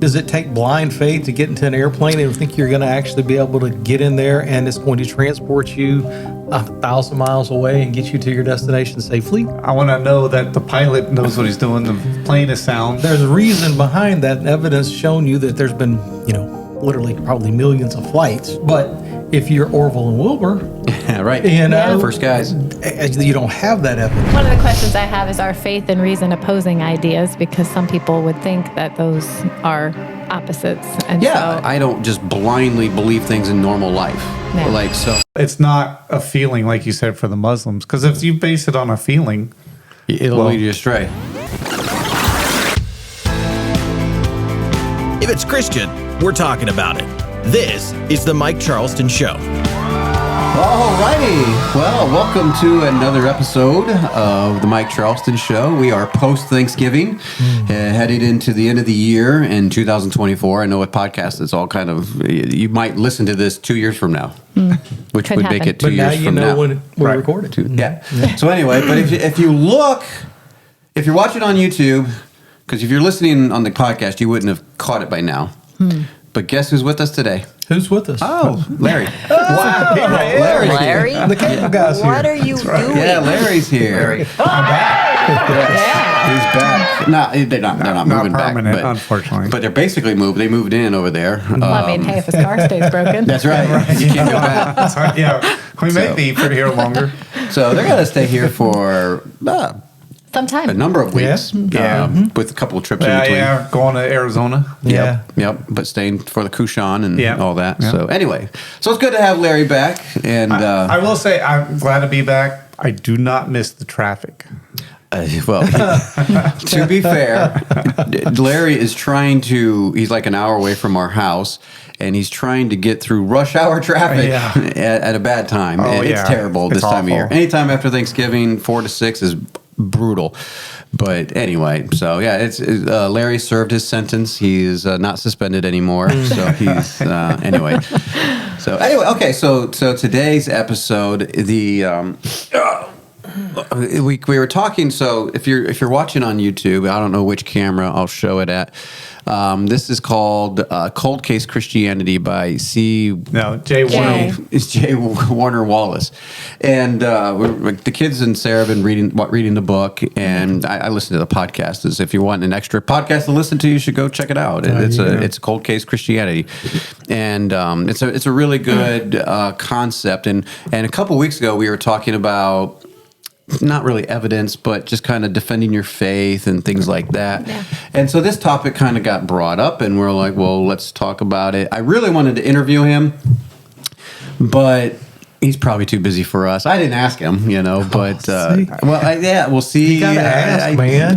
Does it take blind faith to get into an airplane and think you're going to actually be able to get in there and it's going to transport you 1,000 miles away and get you to your destination safely? I want to know that the pilot knows what he's doing. The plane is sound. There's a reason behind that, and evidence showing you that there's been, literally probably millions of flights. But if you're Orville and Wilbur, right, first guys, you don't have that evidence. One of the questions I have is, are faith and reason opposing ideas? Because some people would think that those are opposites. And I don't just blindly believe things in normal life. Yeah. It's not a feeling, like you said, for the Muslims. Because if you base it on a feeling, it'll lead you astray. If it's Christian, we're talking about it. This is the Mike Charleston Show. Alrighty, well, welcome to another episode of the Mike Charleston Show. We are post-Thanksgiving, headed into the end of the year in 2024. I know with podcasts, it's all kind of, you might listen to this 2 years from now, which Could would happen. make it 2 years from now. But now you know when we're recorded. Yeah. So anyway, but if you're watching on YouTube, because if you're listening on the podcast, you wouldn't have caught it by now. But guess who's with us today? Who's with us? Oh, Larry. Wow. Larry? The cable guy's here. What are you doing? Yeah, Larry's here. I'm back. He's back. No, they're not moving back. Permanent, unfortunately. But they're basically moved. They moved in over there. Hey, if his car stays broken. That's right. You can't go back. So, yeah, we may be for here longer. So they're going to stay here for Sometime. a number of weeks. With a couple of trips in between. Yeah, going to Arizona. Yep. But staying for the Kushan and all that. Yeah. So anyway, so it's good to have Larry back. And I will say, I'm glad to be back. I do not miss the traffic. To be fair, Larry is he's like an hour away from our house, and he's trying to get through rush hour traffic at a bad time. It's terrible this time of year. Anytime after Thanksgiving, 4 to 6 is brutal. But anyway, so Larry served his sentence. He is not suspended anymore. So he's anyway. So anyway, okay. So today's episode, we were talking. So if you're watching on YouTube, I don't know which camera I'll show it at. This is called Cold Case Christianity by J. Warner Wallace. And the kids and Sarah have been reading the book, and I listen to the podcast. As if you want an extra podcast to listen to, you should go check it out. It's Cold Case Christianity, and it's a really good concept. And a couple weeks ago, we were talking about not really evidence, but just kind of defending your faith and things like that. Yeah. And so this topic kind of got brought up, and we're like, well, let's talk about it. I really wanted to interview him, but he's probably too busy for us. I didn't ask him, but we'll see. You gotta ask, man.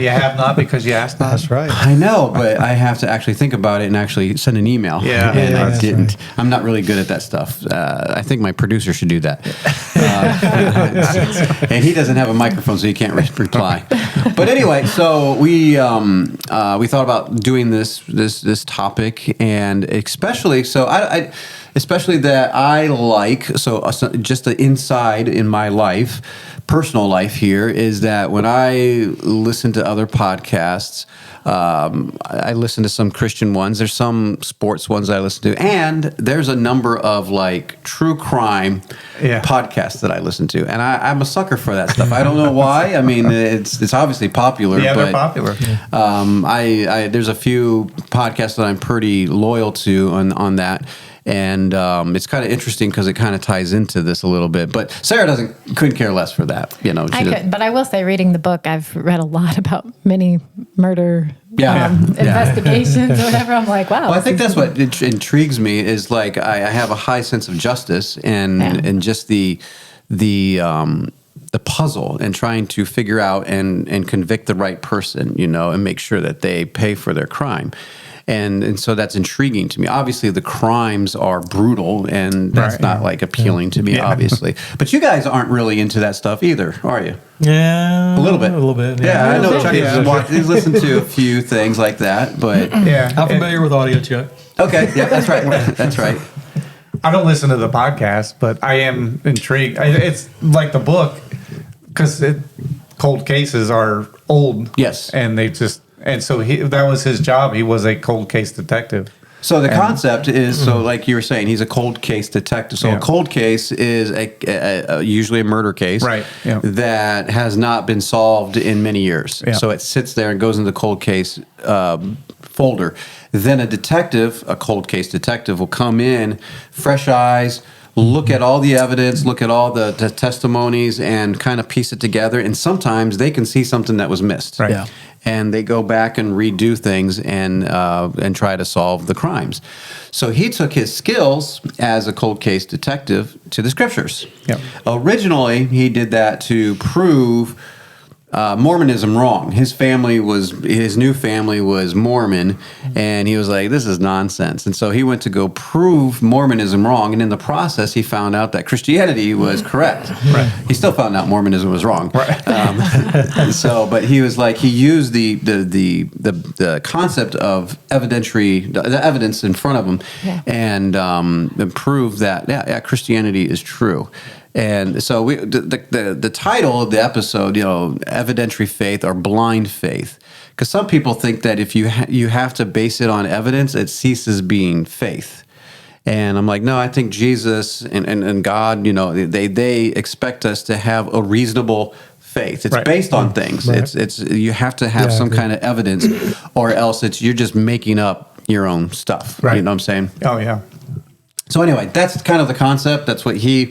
You have not because you asked not. That's right. I know, but I have to actually think about it and actually send an email. And I didn't. Right. I'm not really good at that stuff. I think my producer should do that. And he doesn't have a microphone, so he can't reply. But anyway, so we thought about doing this topic, and especially especially that I like, so just the inside in my life, personal life here, is that when I listen to other podcasts, I listen to some Christian ones, there's some sports ones I listen to, and there's a number of like true crime podcasts that I listen to, and I'm a sucker for that stuff. I don't know why. I mean, it's obviously popular. Yeah, but, they're popular. There's a few podcasts that I'm pretty loyal to on that. And it's kind of interesting because it kind of ties into this a little bit. But Sarah couldn't care less for that. I couldn't, but I will say, reading the book, I've read a lot about many murder investigations or whatever. I'm like, wow. Well, I think that's what intrigues me is like I have a high sense of justice and just the puzzle and trying to figure out and convict the right person, and make sure that they pay for their crime. And so that's intriguing to me. Obviously, the crimes are brutal, and that's not like appealing to me, obviously. But you guys aren't really into that stuff either, are you? Yeah, a little bit. A little bit. Yeah, I know Chuck has listened to a few things like that, but I'm familiar with audio, Chuck. Okay, yeah, that's right. That's right. I don't listen to the podcast, but I am intrigued. It's like the book because cold cases are old. Yes, and they just. And so that was his job. He was a cold case detective. So the concept is, so like you were saying, he's a cold case detective. So Yeah. a cold case is usually a murder case, Right, yeah. that has not been solved in many years. Yeah. So it sits there and goes in the cold case folder. Then a cold case detective will come in, fresh eyes, look at all the evidence, look at all the testimonies, and kind of piece it together. And sometimes they can see something that was missed. Right. Yeah. And they go back and redo things and try to solve the crimes. So he took his skills as a cold case detective to the scriptures. Yep. Originally, he did that to prove Mormonism wrong. His new family was Mormon, and he was like, this is nonsense. And so he went to go prove Mormonism wrong, and in the process, he found out that Christianity was correct. Right. He still found out Mormonism was wrong. Right. But he was like, he used the concept of the evidence in front of him, and proved that Christianity is true. And so the title of the episode, evidentiary faith or blind faith, because some people think that if you have to base it on evidence, it ceases being faith. And I'm like, no, I think Jesus and God, they expect us to have a reasonable faith. It's Right. based on things. Right. It's you have to have Yeah, I some agree. kind of evidence, or else you're just making up your own stuff. Right. You know what I'm saying? Oh, yeah. So anyway, that's kind of the concept. That's what Yeah.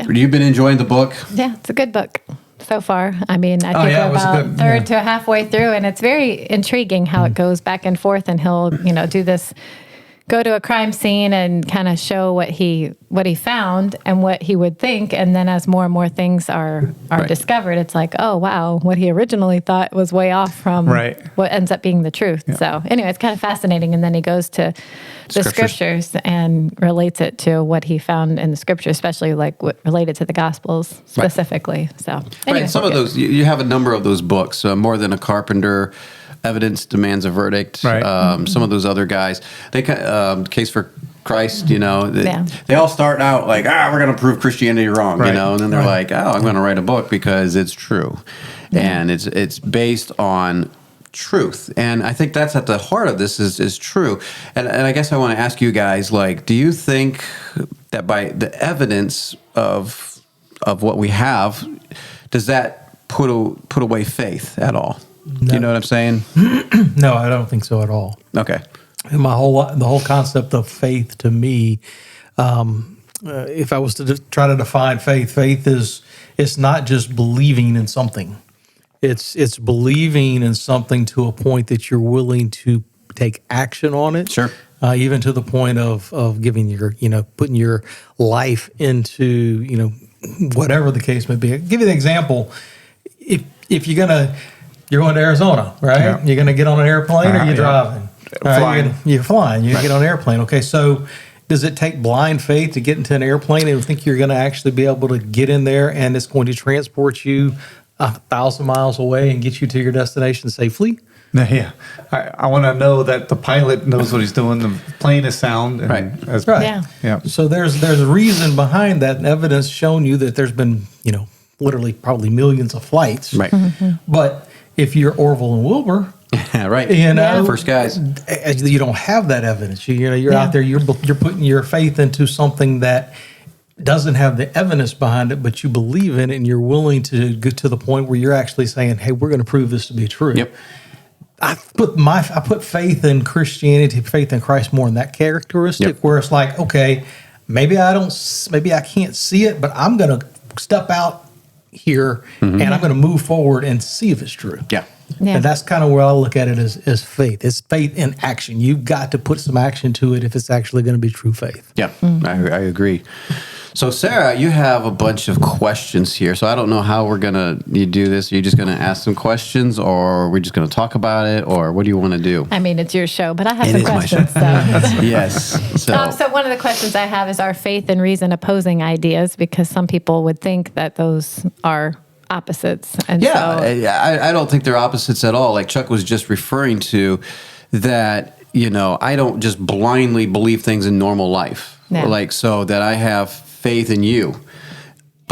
You've been enjoying the book. Yeah, it's a good book so far. I mean, I Oh, think yeah, it we're was about good, third yeah. to halfway through, and it's very intriguing how it goes back and forth, and he'll, do this, go to a crime scene and kind of show what he found and what he would think, and then as more and more things are Right. discovered, it's like, oh wow, what he originally thought was way off from Right. what ends up being the truth. So anyway, it's kind of fascinating, and then he goes to the scriptures and relates it to what he found in the scriptures, especially like related to the Gospels specifically. So anyway, Right. Some of good. those, you have a number of those books, More Than a Carpenter, Evidence Demands a Verdict. Right. Some of those other guys, Case for Christ, Yeah. they all start out like, we're going to prove Christianity wrong, Right. and then they're like, I'm going to write a book because it's true. And it's based on truth. And I think that's at the heart of this is true. And I guess I want to ask you guys, like, do you think that by the evidence of what we have, does that put away faith at all? Do you know what I'm saying? No, I don't think so at all. Okay. And the whole concept of faith to me, if I was to try to define faith is it's not just believing in something. It's believing in something to a point that you're willing to take action on it. Sure. Even to the point of giving putting your life into, whatever the case may be. I'll give you the example. If you're going to Arizona, right? Yeah. You're going to get on an airplane or you're Yeah. driving? Flying. You're flying. You get on an airplane. Okay, so does it take blind faith to get into an airplane and think you're going to actually be able to get in there and it's going to transport you 1,000 miles away and get you to your destination safely? Yeah. I want to know that the pilot knows what he's doing. The plane is sound. And Right. Right. Yeah. Yeah. So there's a reason behind that, and evidence showing you that there's been, literally probably millions of flights. Right. But if you're Orville and Wilbur, Right. First guys. you don't have that evidence. You're Yeah. out there. You're putting your faith into something that doesn't have the evidence behind it, but you believe in it, and you're willing to get to the point where you're actually saying, "Hey, we're going to prove this to be true." Yep. I put faith in Christianity, faith in Christ more in that characteristic, Yep. where it's like, okay, maybe I can't see it, but I'm going to step out here and I'm going to move forward and see if it's true. Yeah. Yeah. And that's kind of where I look at it as faith. It's faith in action. You've got to put some action to it if it's actually going to be true faith. Yeah, I agree. So, Sarah, you have a bunch of questions here. So I don't know how we're going to do this. Are you just going to ask some questions, or are we just going to talk about it, or what do you want to do? I mean, it's your show, but I have It some is my questions. So. Yes. So one of the questions I have is, are faith and reason opposing ideas? Because some people would think that those are opposites. And Yeah, so, I don't think they're opposites at all. Like Chuck was just referring to that, I don't just blindly believe things in normal life. Yeah. Like, so that I have faith in you.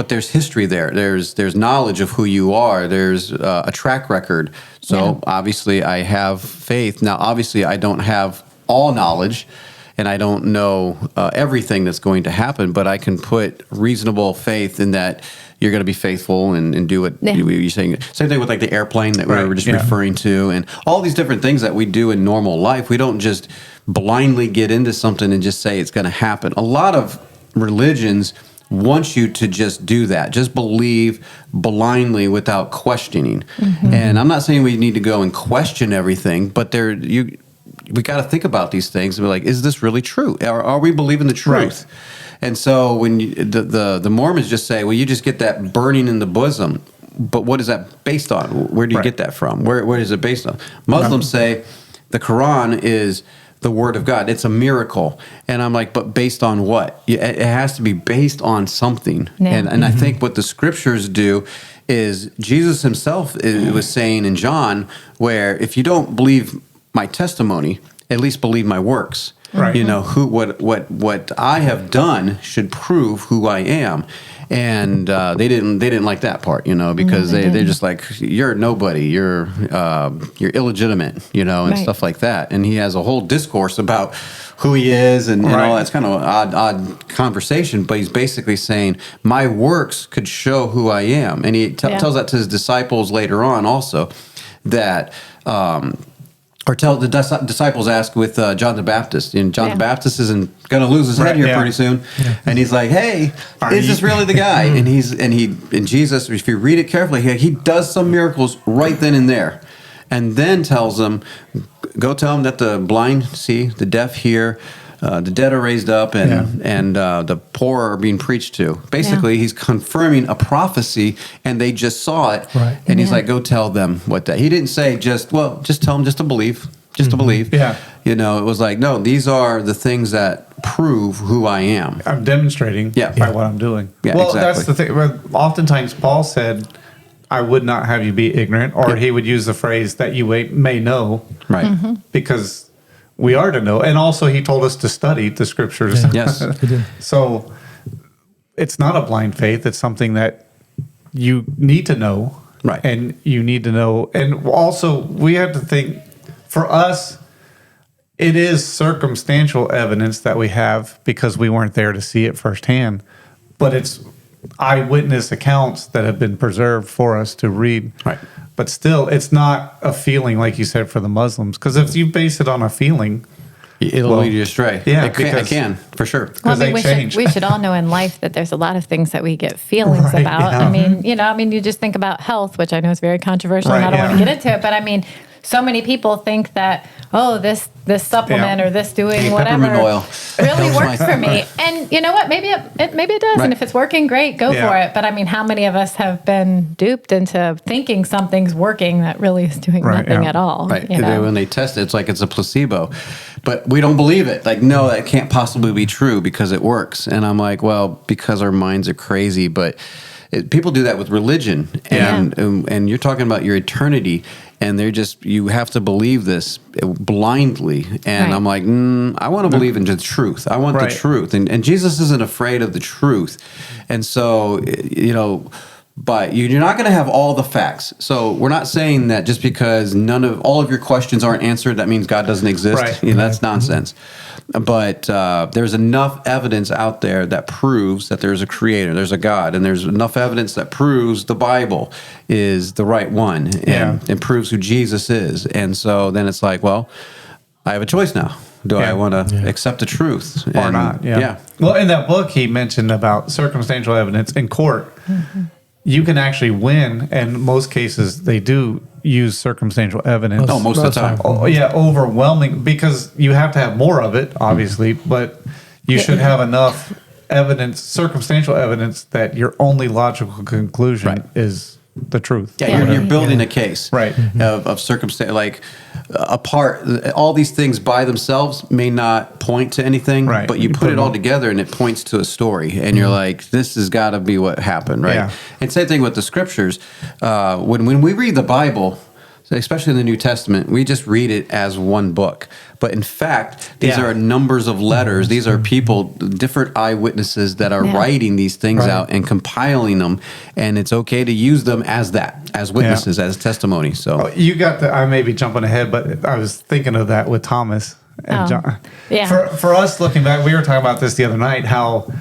but there's history there. There's knowledge of who you are. There's a track record. So obviously I have faith. Now, obviously I don't have all knowledge and I don't know everything that's going to happen, but I can put reasonable faith in that you're going to be faithful and do what you're saying. Same thing with like the airplane that we were just referring to, and all these different things that we do in normal life. We don't just blindly get into something and just say it's going to happen. A lot of religions want you to just do that, just believe blindly without questioning. And I'm not saying we need to go and question everything, but we got to think about these things and be like, is this really true? Are we believing the truth? Right. And so when the Mormons just say, well, you just get that burning in the bosom, but what is that based on? Where do you get that from? Where is it based on? Muslims say the Quran is the word of God. It's a miracle. And I'm like, but based on what? It has to be based on something. And I think what the scriptures do is Jesus himself was saying in John, where if you don't believe my testimony, at least believe my works. Right. You know, what I have done should prove who I am. And they didn't like that part, you know, because they're just like, you're nobody, you're illegitimate, you know, and stuff like that. And he has a whole discourse about who he is and all that's kind of an odd conversation, but he's basically saying my works could show who I am. And he tells that to his disciples later on also, that or tell the disciples ask with John the Baptist, and John the Baptist isn't going to lose his head here pretty soon, and he's like, "Hey, is this really the guy?" And Jesus, if you read it carefully, he does some miracles right then and there, and then tells them, "Go tell them that the blind see, the deaf hear, the dead are raised up, and the poor are being preached to." Basically, he's confirming a prophecy, and they just saw it. Right. And he's like, "Go tell them what that." He didn't say just tell them just to believe, to believe. Yeah. You know, it was like, no, these are the things that prove who I am. I'm demonstrating by what I'm doing. Yeah, well, exactly. That's the thing. Oftentimes, Paul said, "I would not have you be ignorant," or he would use the phrase that you may know, right? Because we are to know. And also he told us to study the scriptures. Yeah. Yes. So it's not a blind faith. It's something that you need to know. Right. And you need to know. And also we have to think, for us, it is circumstantial evidence that we have because we weren't there to see it firsthand. But it's eyewitness accounts that have been preserved for us to read. Right. But still, it's not a feeling, like you said, for the Muslims. Because if you base it on a feeling, it'll lead you astray. Yeah, it can, for sure. Well, we should all know in life that there's a lot of things that we get feelings about. Yeah. I mean, you just think about health, which I know is very controversial, and I don't want to get into it. But I mean, so many people think that, this supplement or this doing whatever really works for me. And you know what? Maybe it does. Right. And if it's working, great, go for it. But I mean, how many of us have been duped into thinking something's working that really is doing nothing at all? Right. You know? When they test it, it's like it's a placebo. But we don't believe it. Like, no, that can't possibly be true because it works. And I'm like, well, because our minds are crazy. But people do that with religion. And you're talking about your eternity. And you have to believe this blindly. And I'm like, I want to believe in the truth. I want the truth. And Jesus isn't afraid of the truth. And so, but you're not going to have all the facts. So we're not saying that just because all of your questions aren't answered, that means God doesn't exist. Right. That's nonsense. But there's enough evidence out there that proves that there's a creator, there's a God, and there's enough evidence that proves the Bible is the right one and proves who Jesus is. And so then it's like, well, I have a choice now. Do I want to accept the truth or not? Yeah. Well, in that book, he mentioned about circumstantial evidence in court. Mm-hmm. You can actually win, and in most cases they do use circumstantial evidence. Most of the time. Overwhelming, because you have to have more of it, obviously, but you should have enough evidence, circumstantial evidence, that your only logical conclusion is the truth. Yeah, you're building a case of circumstance, like all these things by themselves may not point to anything, but you put it all together and it points to a story, and you're like, this has got to be what happened, right? And same thing with the scriptures. When we read the Bible, especially in the New Testament, we just read it as one book. But in fact, these are numbers of letters. These are people, different eyewitnesses that are writing these things out and compiling them. And it's okay to use them as that, as witnesses, as testimony. So you got I may be jumping ahead, but I was thinking of that with Thomas and John. Yeah. For us looking back, we were talking about this the other night, how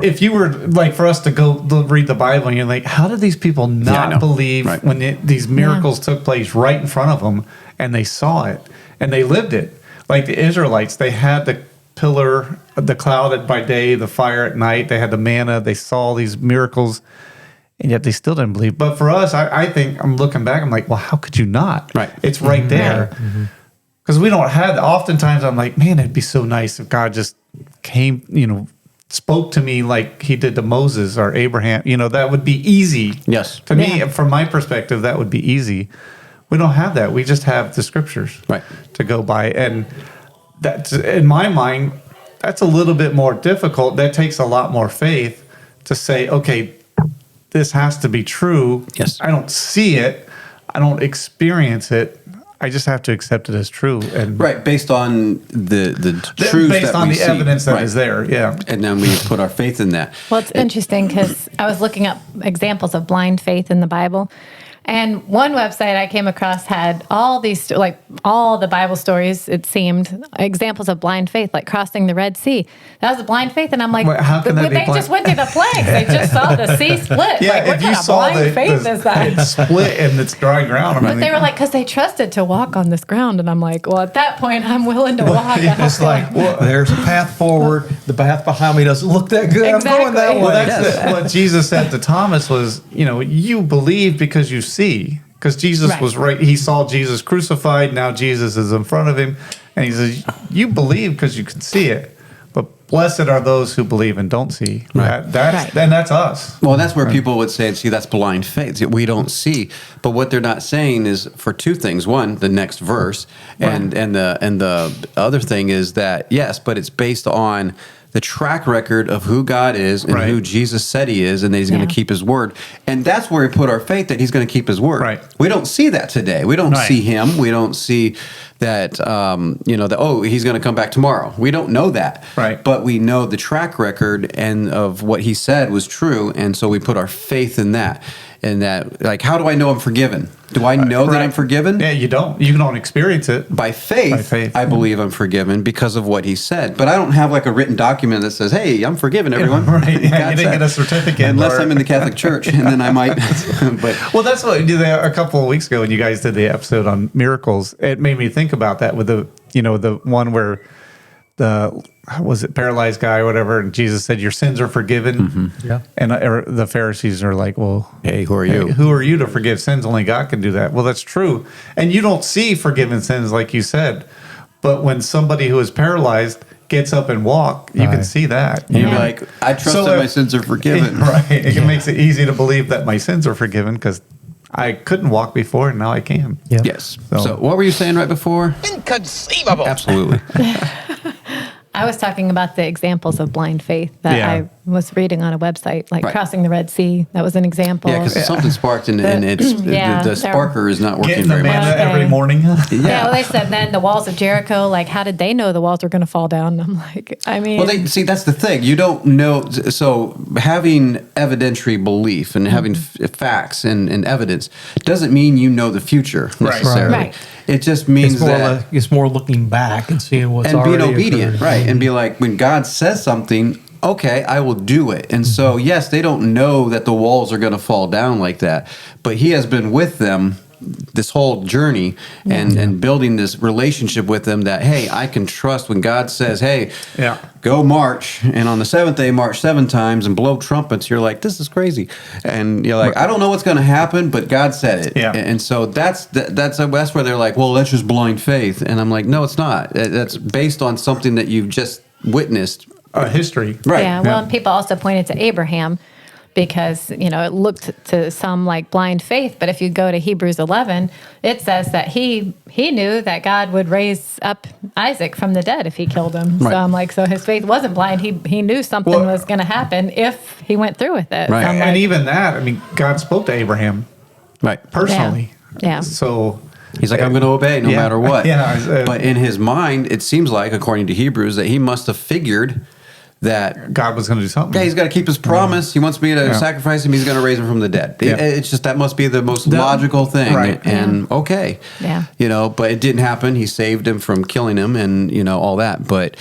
if you were like for us to go read the Bible and you're like, how did these people not believe when these miracles took place right in front of them and they saw it and they lived it? Like the Israelites, they had the pillar, the cloud by day, the fire at night. They had the manna. They saw these miracles, and yet they still didn't believe. But for us, I think I'm looking back, I'm like, well, how could you not? Right. It's right there. Because we don't have, oftentimes I'm like, man, it'd be so nice if God just came, spoke to me like he did to Moses or Abraham. That would be easy. Yes. To me, from my perspective, that would be easy. We don't have that. We just have the scriptures to go by. And that's, in my mind, that's a little bit more difficult. That takes a lot more faith to say, okay, this has to be true. Yes. I don't see it. I don't experience it. I just have to accept it as true, and based on the truth, based on the evidence that is there, and then we put our faith in that. Well, it's interesting because I was looking up examples of blind faith in the Bible, and one website I came across had all these, like all the Bible stories, it seemed, examples of blind faith, like crossing the Red Sea. That was a blind faith, and I'm like, how can that be they just went through the plagues. They just saw the sea split. Yeah, like, what kind of blind faith is that? It's split and it's dry ground. But they were like, because they trusted to walk on this ground, and I'm like, well, at that point, I'm willing to walk. It's like, well, there's a path forward. The path behind me doesn't look that good. Exactly. I'm going that way. Well, that's what Jesus said to Thomas was, you believe because you see. Because Jesus was right. He saw Jesus crucified. Now Jesus is in front of him. And he says, you believe because you can see it. But blessed are those who believe and don't see. Right. That's us. Well, that's where people would say, see, that's blind faith. We don't see. But what they're not saying is for two things. One, the next verse. And the other thing is that, yes, but it's based on the track record of who God is and who Jesus said he is, and that he's going to keep his word. And that's where we put our faith, that he's going to keep his word. Right. We don't see that today. We don't see him. We don't see that, he's going to come back tomorrow. We don't know that. Right. But we know the track record and of what he said was true, and so we put our faith in that. And that, like, how do I know I'm forgiven? Do I know that I'm forgiven? Yeah, you don't. You don't experience it. By faith, I believe I'm forgiven because of what he said. But I don't have like a written document that says, hey, I'm forgiven, everyone. Right. Yeah, you didn't get a certificate. Unless I'm in the Catholic Church, and then I might. Well, that's what we did a couple of weeks ago when you guys did the episode on miracles. It made me think about that with the one where was it paralyzed guy or whatever, and Jesus said, your sins are forgiven. Mm-hmm. Yeah. And the Pharisees are like, well, hey, who are you? Who are you to forgive sins? Only God can do that. Well, that's true. And you don't see forgiven sins like you said. But when somebody who is paralyzed gets up and walk, you can see that. And you're like, I trust that my sins are forgiven. Right. It makes it easy to believe that my sins are forgiven because I couldn't walk before and now I can. Yeah. Yes. So what were you saying right before? Inconceivable. Absolutely. I was talking about the examples of blind faith that I was reading on a website, like crossing the Red Sea. That was an example. Yeah, because something sparked and it's the sparker is not working Getting the very manna much. every morning. Yeah, well, they said then the walls of Jericho, like, how did they know the walls were going to fall down? I'm like, I mean. Well, that's the thing. You don't know. So having evidentiary belief and having facts and evidence doesn't mean you know the future necessarily. Right. It just means that it's more looking back and seeing what's and already being obedient, occurred. right? And be like, when God says something, okay, I will do it. And so, yes, they don't know that the walls are going to fall down like that, but he has been with them this whole journey and building this relationship with them that, hey, I can trust when God says, hey, go march. And on the seventh day, march 7 times and blow trumpets. You're like, this is crazy. And you're like, I don't know what's going to happen, but God said it. Yeah. And so that's where they're like, well, that's just blind faith. And I'm like, no, it's not. That's based on something that you've just witnessed. History. Right. Yeah, well, and people also pointed to Abraham because, it looked to some like blind faith. But if you go to Hebrews 11, it says that he knew that God would raise up Isaac from the dead if he killed him. Right. So I'm like, so his faith wasn't blind. He knew something was going to happen if he went through with it. Right. So I'm And like, even that, I mean, God spoke to Abraham Right. personally. Yeah. So he's like, I'm going to obey no matter what. Yeah. But in his mind, it seems like, according to Hebrews, that he must have figured that God was going to do something. Yeah, he's got to keep his promise. He wants me to sacrifice him. He's going to raise him from the dead. It's just that must be the most logical thing. Right. And okay. Yeah. But it didn't happen. He saved him from killing him and, all that. But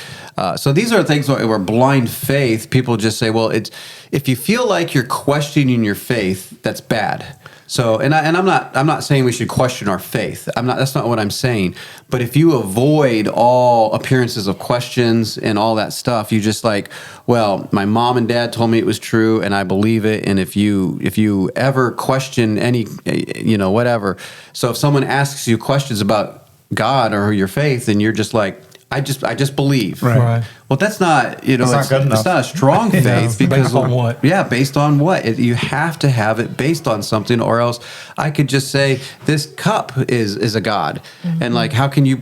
so these are things where blind faith, people just say, well, if you feel like you're questioning your faith, that's bad. So, and I'm not saying we should question our faith. That's not what I'm saying. But if you avoid all appearances of questions and all that stuff, you just like, well, my mom and dad told me it was true, and I believe it. And if you ever question any, whatever. So if someone asks you questions about God or your faith, and you're just like, I just believe. Right. Well, that's not, it's not a strong faith because based on what? Yeah, based on what? You have to have it based on something, or else I could just say this cup is a god, and like how can you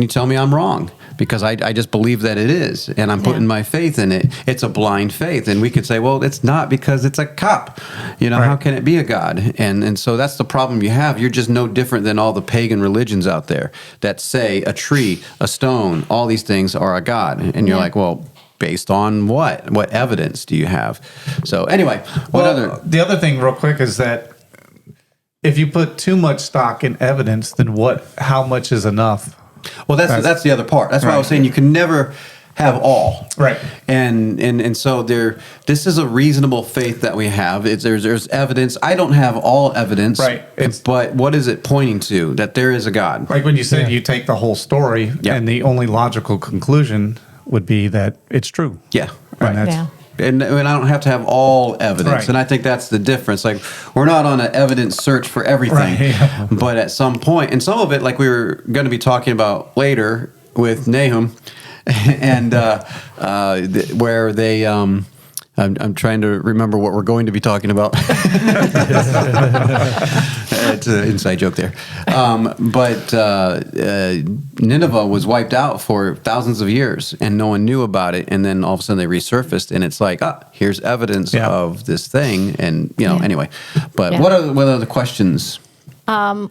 tell me I'm wrong? Because I just believe that it is, and I'm putting my faith in it. It's a blind faith, and we could say, well, it's not because it's a cup. How can it be a god? And so that's the problem you have. You're just no different than all the pagan religions out there that say a tree, a stone, all these things are a god, and you're like, well, based on what? What evidence do you have? So anyway, the other thing, real quick, is that if you put too much stock in evidence, then how much is enough? Well, that's the other part. That's why I was saying you can never have all. Right. And so this is a reasonable faith that we have. There's evidence. I don't have all evidence. Right. But what is it pointing to? That there is a God. Like when you said you take the whole story, and the only logical conclusion would be that it's true. Yeah. Right. And I don't have to have all evidence. Right. And I think that's the difference. Like, we're not on an evidence search for everything. Right, yeah. But at some point, and some of it, like we were going to be talking about later with Nahum, and where they... I'm trying to remember what we're going to be talking about. It's an inside joke there. But Nineveh was wiped out for thousands of years, and no one knew about it. And then all of a sudden they resurfaced, and it's like, here's evidence of this thing. And, anyway. But what are the questions? So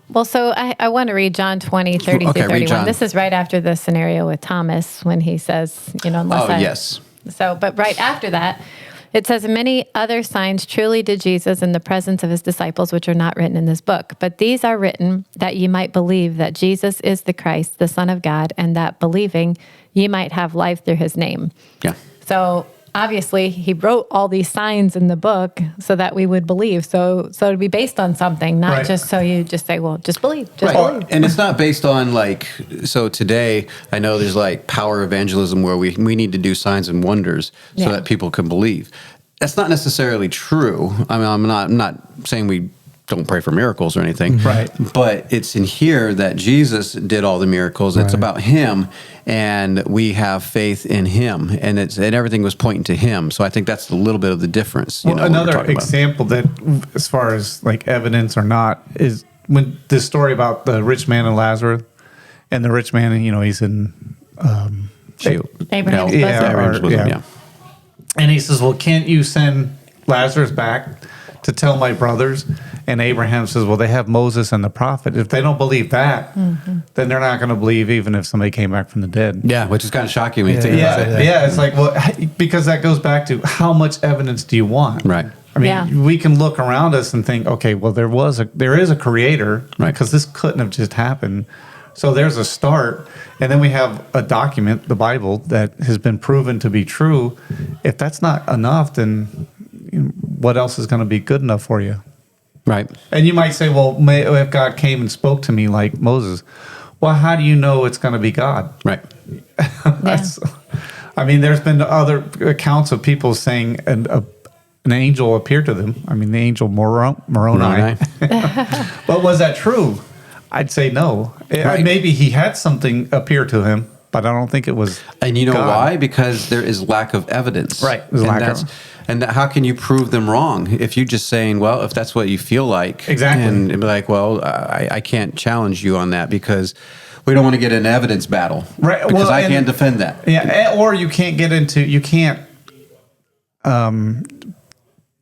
I want to read John 20, 30 through 31. This is right after the scenario with Thomas when he says, yes. So, but right after that, it says, many other signs truly did Jesus in the presence of his disciples, which are not written in this book. But these are written that ye might believe that Jesus is the Christ, the Son of God, and that believing ye might have life through his name. Yeah. So obviously he wrote all these signs in the book so that we would believe. So it'd be based on something, not just so you just say, well, just believe, believe. And it's not based on so today I know there's like power evangelism where we need to do signs and wonders so that people can believe. That's not necessarily true. I mean, I'm not saying we don't pray for miracles or anything. Right. But it's in here that Jesus did all the miracles. It's about him, and we have faith in him, and everything was pointing to him. So I think that's a little bit of the difference. Another example that, as far as like evidence or not, is when this story about the rich man and Lazarus, and the rich man, he's in Abraham's bosom. And he says, well, can't you send Lazarus back to tell my brothers? And Abraham says, well, they have Moses and the prophet. If they don't believe that, then they're not going to believe even if somebody came back from the dead. Yeah, which is kind of shocking when you think about it. Yeah, it's like, well, because that goes back to how much evidence do you want? Right. I mean, we can look around us and think, okay, well, there is a creator, right? Because this couldn't have just happened. So there's a start, and then we have a document, the Bible, that has been proven to be true. If that's not enough, then what else is going to be good enough for you? Right. And you might say, well, if God came and spoke to me like Moses, well, how do you know it's going to be God? Right. I mean, there's been other accounts of people saying an angel appeared to them. I mean, the angel Moroni. But was that true? I'd say no. Right. Maybe he had something appear to him, but I don't think it was. And you know God. Why? Because there is lack of evidence. Right. And how can you prove them wrong if you're just saying, well, if that's what you feel like, exactly, and be like, well, I can't challenge you on that because we don't want to get an evidence battle, right? Because I can't defend that. Yeah, or you can't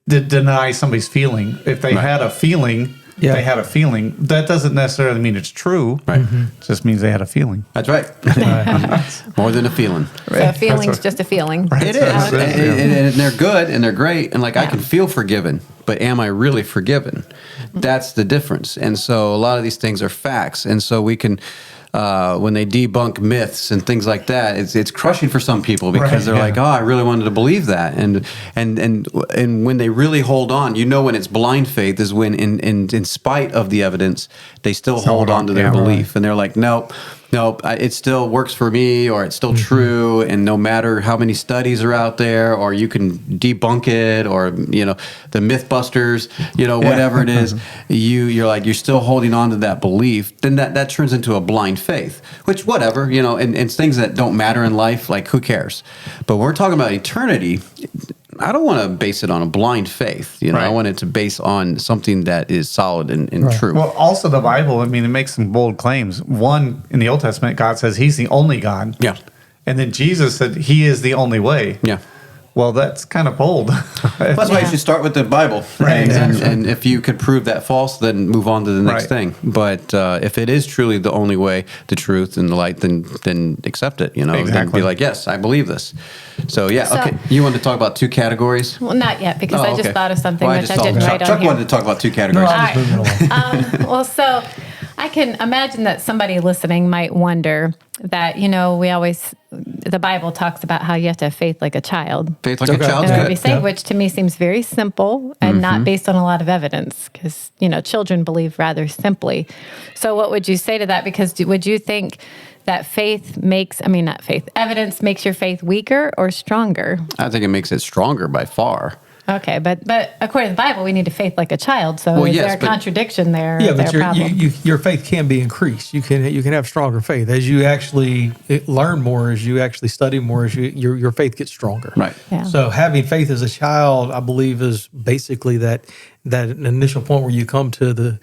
deny somebody's feeling. If they had a feeling Yeah. They had a feeling. That doesn't necessarily mean it's true. Right. It just means they had a feeling. That's right. More than a feeling. So a feeling's just a feeling. It is. And they're good and they're great. And I can feel forgiven, but am I really forgiven? That's the difference. And so a lot of these things are facts. And so we can, when they debunk myths and things like that, it's crushing for some people because they're like, oh, I really wanted to believe that. And when they really hold on, when it's blind faith is when in spite of the evidence, they still hold on to their belief. And they're like, nope, it still works for me, or it's still true. And no matter how many studies are out there, or you can debunk it, or, the Mythbusters, whatever it is, you're still holding on to that belief. Then that turns into a blind faith, which whatever, and things that don't matter in life, like who cares? But when we're talking about eternity, I don't want to base it on a blind faith. I want it to base on something that is solid and true. Well, also the Bible, it makes some bold claims. One, in the Old Testament, God says he's the only God. Yeah. And then Jesus said he is the only way. Yeah. Well, that's kind of bold. That's why you should start with the Bible. Right. And if you could prove that false, then move on to the next thing. But if it is truly the only way, the truth, and the light, then accept it. Then be like, yes, I believe this. So, okay. You wanted to talk about two categories? Well, not yet, because I just thought of something which I didn't write on Chuck here. wanted to talk about two categories. Well, so I can imagine that somebody listening might wonder that, we always, the Bible talks about how you have to have faith like a child. Faith like a child, in order to be saved, which to me seems very simple and not based on a lot of evidence, because, children believe rather simply. So what would you say to that? Because would you think that evidence makes your faith weaker or stronger? I think it makes it stronger by far. Okay, but according to the Bible, we need to faith like a child. So is there a contradiction there? Yeah, but your faith can be increased. You can have stronger faith as you actually learn more, as you actually study more, as your faith gets stronger. Right. Yeah. So having faith as a child, I believe, is basically that initial point where you come to the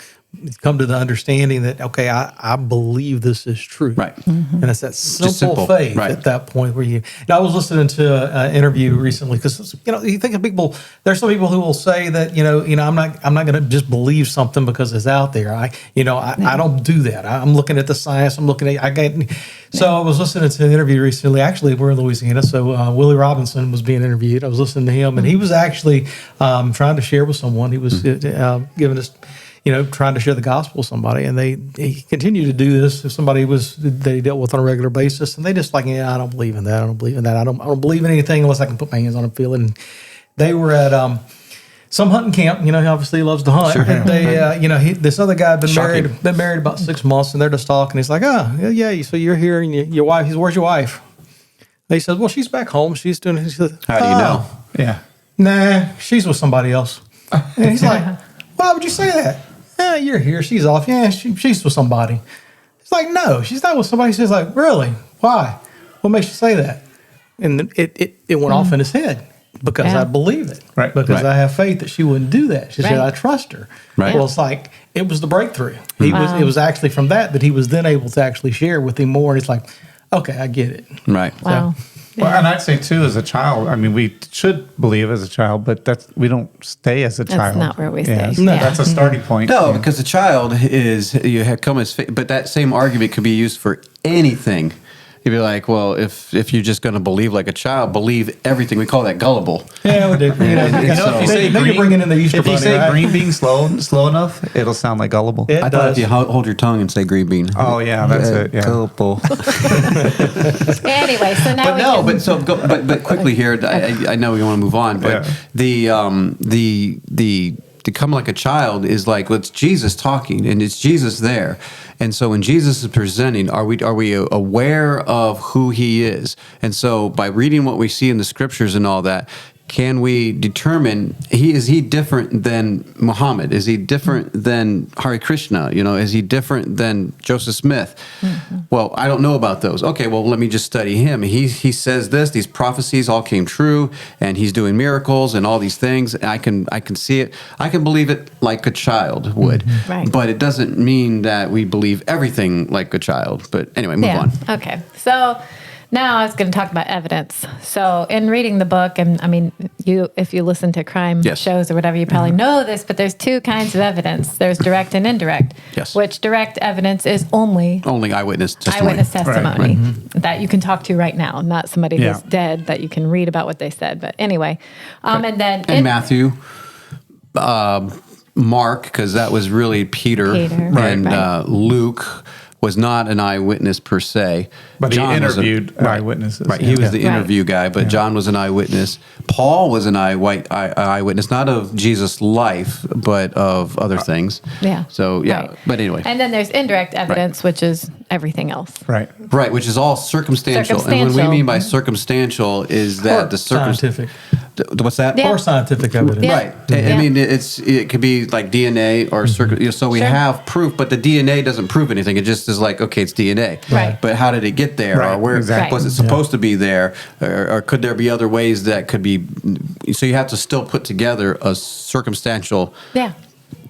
understanding that, okay, I believe this is true. Right. And it's that simple faith at that point where I was listening to an interview recently, because, you think of people, there's some people who will say that, I'm not going to just believe something because it's out there. I don't do that. I'm looking at the science. So I was listening to an interview recently. Actually, we're in Louisiana. So Willie Robinson was being interviewed. I was listening to him, and he was actually trying to share with someone. He was giving us, trying to share the gospel with somebody, and he continued to do this. If somebody they dealt with on a regular basis, and they just like, I don't believe in that. I don't believe in that. I don't believe in anything unless I can put my hands on and feel it. And they were at some hunting camp. He obviously loves to hunt. Sure. And they, this other guy had been married about 6 months, and they're just talking. He's like, oh yeah, so you're here, and your wife. Where's your wife? And he says, well, she's back home. She's doing. He says, how do you know? Yeah, nah, she's with somebody else. And he's like, why would you say that? Yeah, you're here. She's off. Yeah, she's with somebody. It's like, no, she's not with somebody. She's like, really? Why? What makes you say that? And it went off in his head because I believe it. Right. Because I have faith that she wouldn't do that. She said, I trust her. Right. Well, it's like, it was the breakthrough. It was actually from that he was then able to actually share with him more. And it's like, okay, I get it. Right. Wow. So, well, and I'd say too, as a child, we should believe as a child, but we don't stay as a child. That's not where we stay. No, that's a starting point. No, because the child is come as faith, but that same argument could be used for anything. You'd be like, well, if you're just going to believe like a child, believe everything. We call that gullible. Yeah, we do. If you say green, you're bringing in the Easter if you bunny, say right? green bean slow enough, it'll sound like gullible. It I does. thought if you hold your tongue and say green bean. Oh yeah, that's it. Yeah. Gullible. Anyway, so now but quickly here, I know we want to move on, but the to come like a child is like, well, it's Jesus talking and it's Jesus there. And so when Jesus is presenting, are we aware of who he is? And so by reading what we see in the scriptures and all that, can we determine is he different than Muhammad? Is he different than Hare Krishna? Is he different than Joseph Smith? Mm-hmm. Well, I don't know about those. Okay, well, let me just study him. He says this, these prophecies all came true, and he's doing miracles and all these things. I can see it. I can believe it like a child would. Mm-hmm. Right. But it doesn't mean that we believe everything like a child. But anyway, move on. Okay. So Now I was going to talk about evidence. So in reading the book, and I mean, if you listen to crime shows or whatever, you probably know this, but there's two kinds of evidence. There's direct and indirect. Yes. Which direct evidence is only eyewitness testimony. Eyewitness testimony that you can talk to right now, not somebody who's dead that you can read about what they said. But anyway, and then and Matthew, Mark, because that was really Peter. And Luke was not an eyewitness per se. But John he interviewed eyewitnesses. Right, he was the interview guy, but John was an eyewitness. Paul was an eyewitness, not of Jesus' life, but of other things. Yeah. So, but anyway. And then there's indirect evidence, which is everything else. Right, which is all circumstantial. And what we mean by circumstantial is that the scientific. What's that? Or scientific evidence. Right. I mean, it could be like DNA or so we have proof, but the DNA doesn't prove anything. It just is like, okay, it's DNA. Right. But how did it get there? Right. Or where was it supposed to be there? Or could there be other ways that could be? So you have to still put together a circumstantial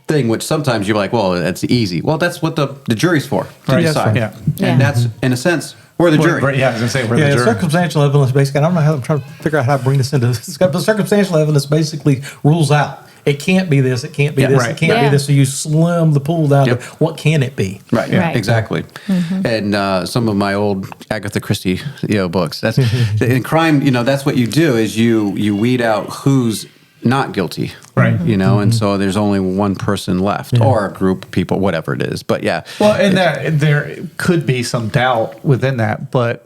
thing, which sometimes you're like, well, that's easy. Well, that's what the jury's for, to decide. And that's, in a sense, we're the jury. I was going to say we're the jury. Circumstantial evidence basically, I don't know how I'm trying to figure out how to bring this into this, but circumstantial evidence basically rules out. It can't be this, it can't be this, it can't be this. So you slim the pool down to what can it be? Right, exactly. And some of my old Agatha Christie books. That's in crime, that's what you do is you weed out who's not guilty. Right. And so there's only one person left or a group of people, whatever it is. But well, and there could be some doubt within that, but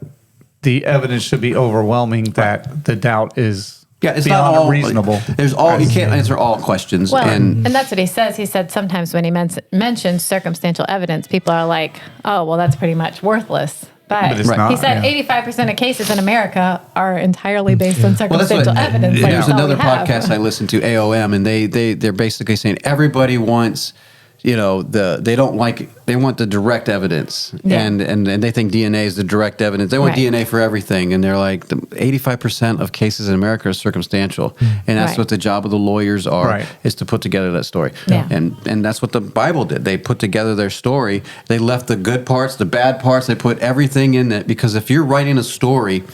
the evidence should be overwhelming that the doubt is it's beyond not all reasonable. There's you can't answer all questions. Well, and that's what he says. He said sometimes when he mentions circumstantial evidence, people are like, oh, well, that's pretty much worthless. But it's not, he said 85% of cases in America are entirely based on circumstantial evidence. There's another podcast I listened to, AOM, and they're basically saying everybody wants, they want the direct evidence, and they think DNA is the direct evidence. They want DNA for everything, and they're like, 85% of cases in America are circumstantial, and that's what the job of the lawyers are, is to put together that story. And that's what the Bible did. They put together their story. They left the good parts, the bad parts. They put everything in it, because if you're writing a story,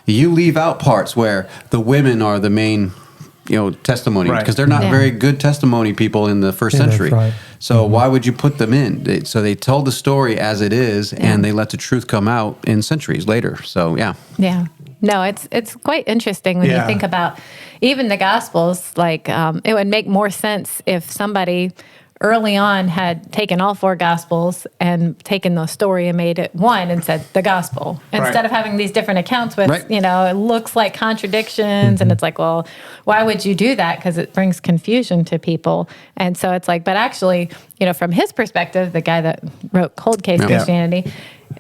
you leave out parts where the women are the main testimony, because they're not very good testimony people in the first century. So why would you put them in? So they tell the story as it is, and they let the truth come out in centuries later. So no, it's quite interesting when you think about even the Gospels. Like it would make more sense if somebody early on had taken all four Gospels and taken the story and made it one and said the Gospel. Instead of having these different accounts with, it looks like contradictions, and it's like, well, why would you do that? Because it brings confusion to people. And so it's like, but actually, from his perspective, the guy that wrote Cold Case Christianity,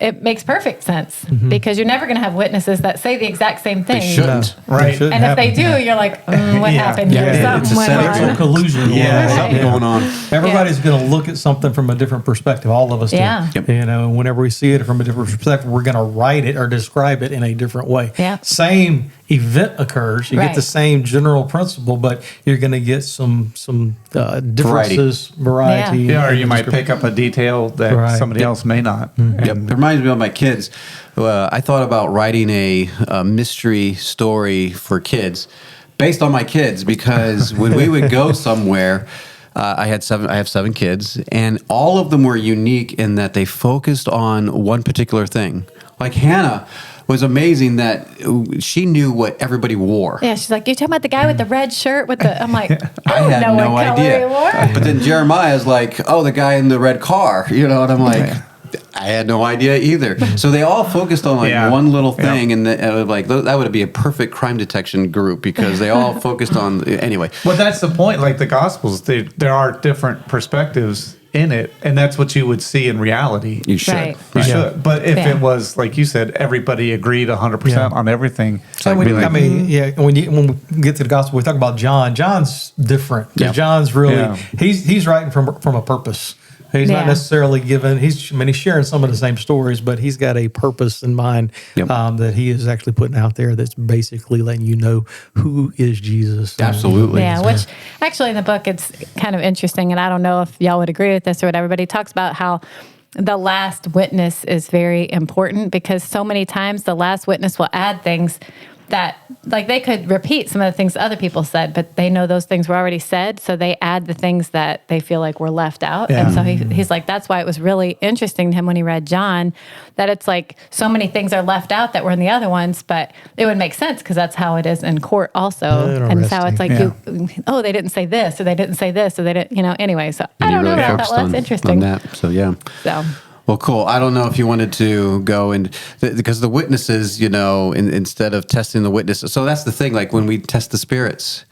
it makes perfect sense, because you're never going to have witnesses that say the exact same thing. They shouldn't. And if they do, you're like, what happened here? Something went on. It's a collusion. Something going on. Everybody's going to look at something from a different perspective. All of us do. Whenever we see it from a different perspective, we're going to write it or describe it in a different way. Same event occurs. You get the same general principle, but you're going to get some differences, variety. Or you might pick up a detail that somebody else may not. It reminds me of my kids. I thought about writing a mystery story for kids based on my kids, because when we would go somewhere, I have 7 kids, and all of them were unique in that they focused on one particular thing. Like Hannah was amazing that she knew what everybody wore. Yeah, she's like, you're talking about the guy with the red shirt with the, I'm like, I had no idea. But then Jeremiah's like, oh, the guy in the red car, and I'm like, I had no idea either. So they all focused on one little thing, and that would be a perfect crime detection group, because they all focused on anyway. Well, that's the point. Like the Gospels, there are different perspectives in it, and that's what you would see in reality. You should. You should. But if it was, like you said, everybody agreed 100% on everything. So when we get to the Gospel, we talk about John. John's different. John's really he's writing from a purpose. He's not necessarily given. He's sharing some of the same stories, but he's got a purpose in mind that he is actually putting out there. That's basically letting you know who is Jesus. Absolutely. Which actually in the book it's kind of interesting, and I don't know if y'all would agree with this or whatever. But he talks about how the last witness is very important, because so many times the last witness will add things that, like, they could repeat some of the things other people said, but they know those things were already said, so they add the things that they feel like were left out. Yeah. And so he's like, that's why it was really interesting to him when he read John, that it's like so many things are left out that were in the other ones, but it would make sense because that's how it is in court also. And so it's like, they didn't say this, or they didn't say this, or they didn't, anyway. So I don't know. I thought, well, that's interesting. On that. So, yeah. So. Well, cool. I don't know if you wanted to go and because the witnesses, instead of testing the witnesses. So that's the thing. Like when we test the spirits,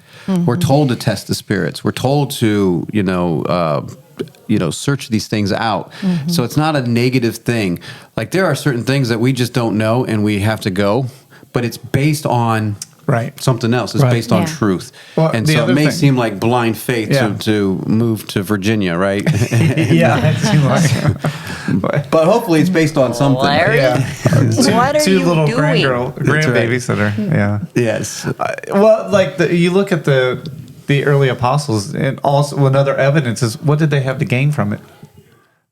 we're told to test the spirits. We're told to, search these things out. So it's not a negative thing. Like there are certain things that we just don't know and we have to go, but it's based on something else. It's based on truth. Well, and so it may seem like blind faith to move to Virginia, right? It seemed like. But hopefully it's based on something. Larry? What are two you little doing? grandbabies that are, Yes. Well, like you look at the early apostles, and also another evidence is, what did they have to gain from it?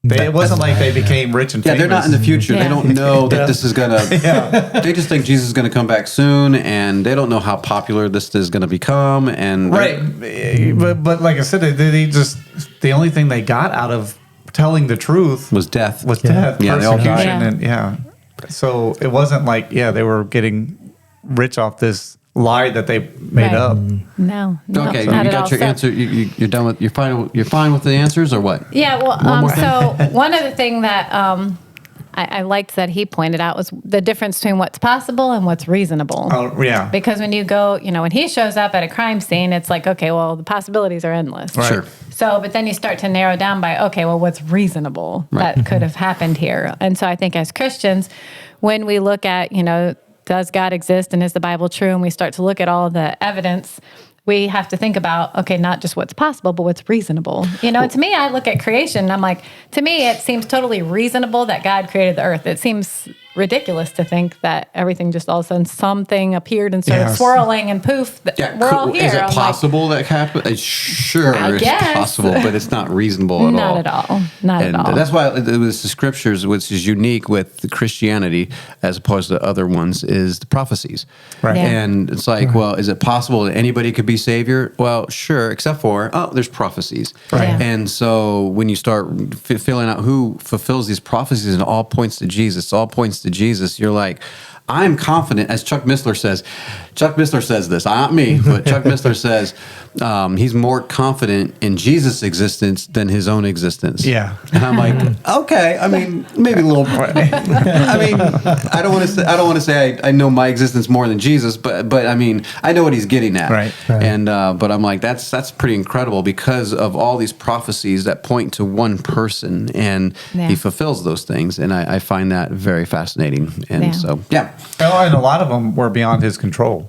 It wasn't like they became rich and famous. They're not in the future. They don't know that this is going to... They just think Jesus is going to come back soon, and they don't know how popular this is going to become. And But like I said, they just... The only thing they got out of telling the truth was death. Death, they all persecution, and So it wasn't like, they were getting rich off this lie that they made up. No. Okay, not you at all. got your answer. You're done with. You're fine with the answers, or what? Yeah. Well, so one other thing that I liked that he pointed out was the difference between what's possible and what's reasonable. Oh, yeah. Because when you go, when he shows up at a crime scene, it's like, okay, well, the possibilities are endless. Right. Sure. So, but then you start to narrow down by, okay, well, what's reasonable that could have happened here? And so I think as Christians, when we look at, does God exist and is the Bible true? And we start to look at all the evidence, we have to think about, okay, not just what's possible, but what's reasonable. To me, I look at creation and I'm like, to me, it seems totally reasonable that God created the earth. It seems ridiculous to think that everything just all of a sudden something appeared and started swirling and poof, we're all here. Is it possible that happened? Sure, it's possible, but it's not reasonable at all. Not at all. Not at all. That's why it was the scriptures, which is unique with Christianity as opposed to other ones, is the prophecies. Right. Yeah. And it's like, well, is it possible that anybody could be Savior? Well, sure, except for, there's prophecies. Right. Yeah. And so when you start filling out who fulfills these prophecies, and it all points to Jesus, you're like, I'm confident, as Chuck Missler says this, not me, but Chuck Missler says he's more confident in Jesus' existence than his own existence. Yeah. And I'm like, okay, I mean, maybe a little. I mean, I don't want to say I know my existence more than Jesus, but I mean, I know what he's getting at. Right. And but I'm like, that's pretty incredible because of all these prophecies that point to one person, and he fulfills those things, and I find that very fascinating. And so, Well, and a lot of them were beyond his control.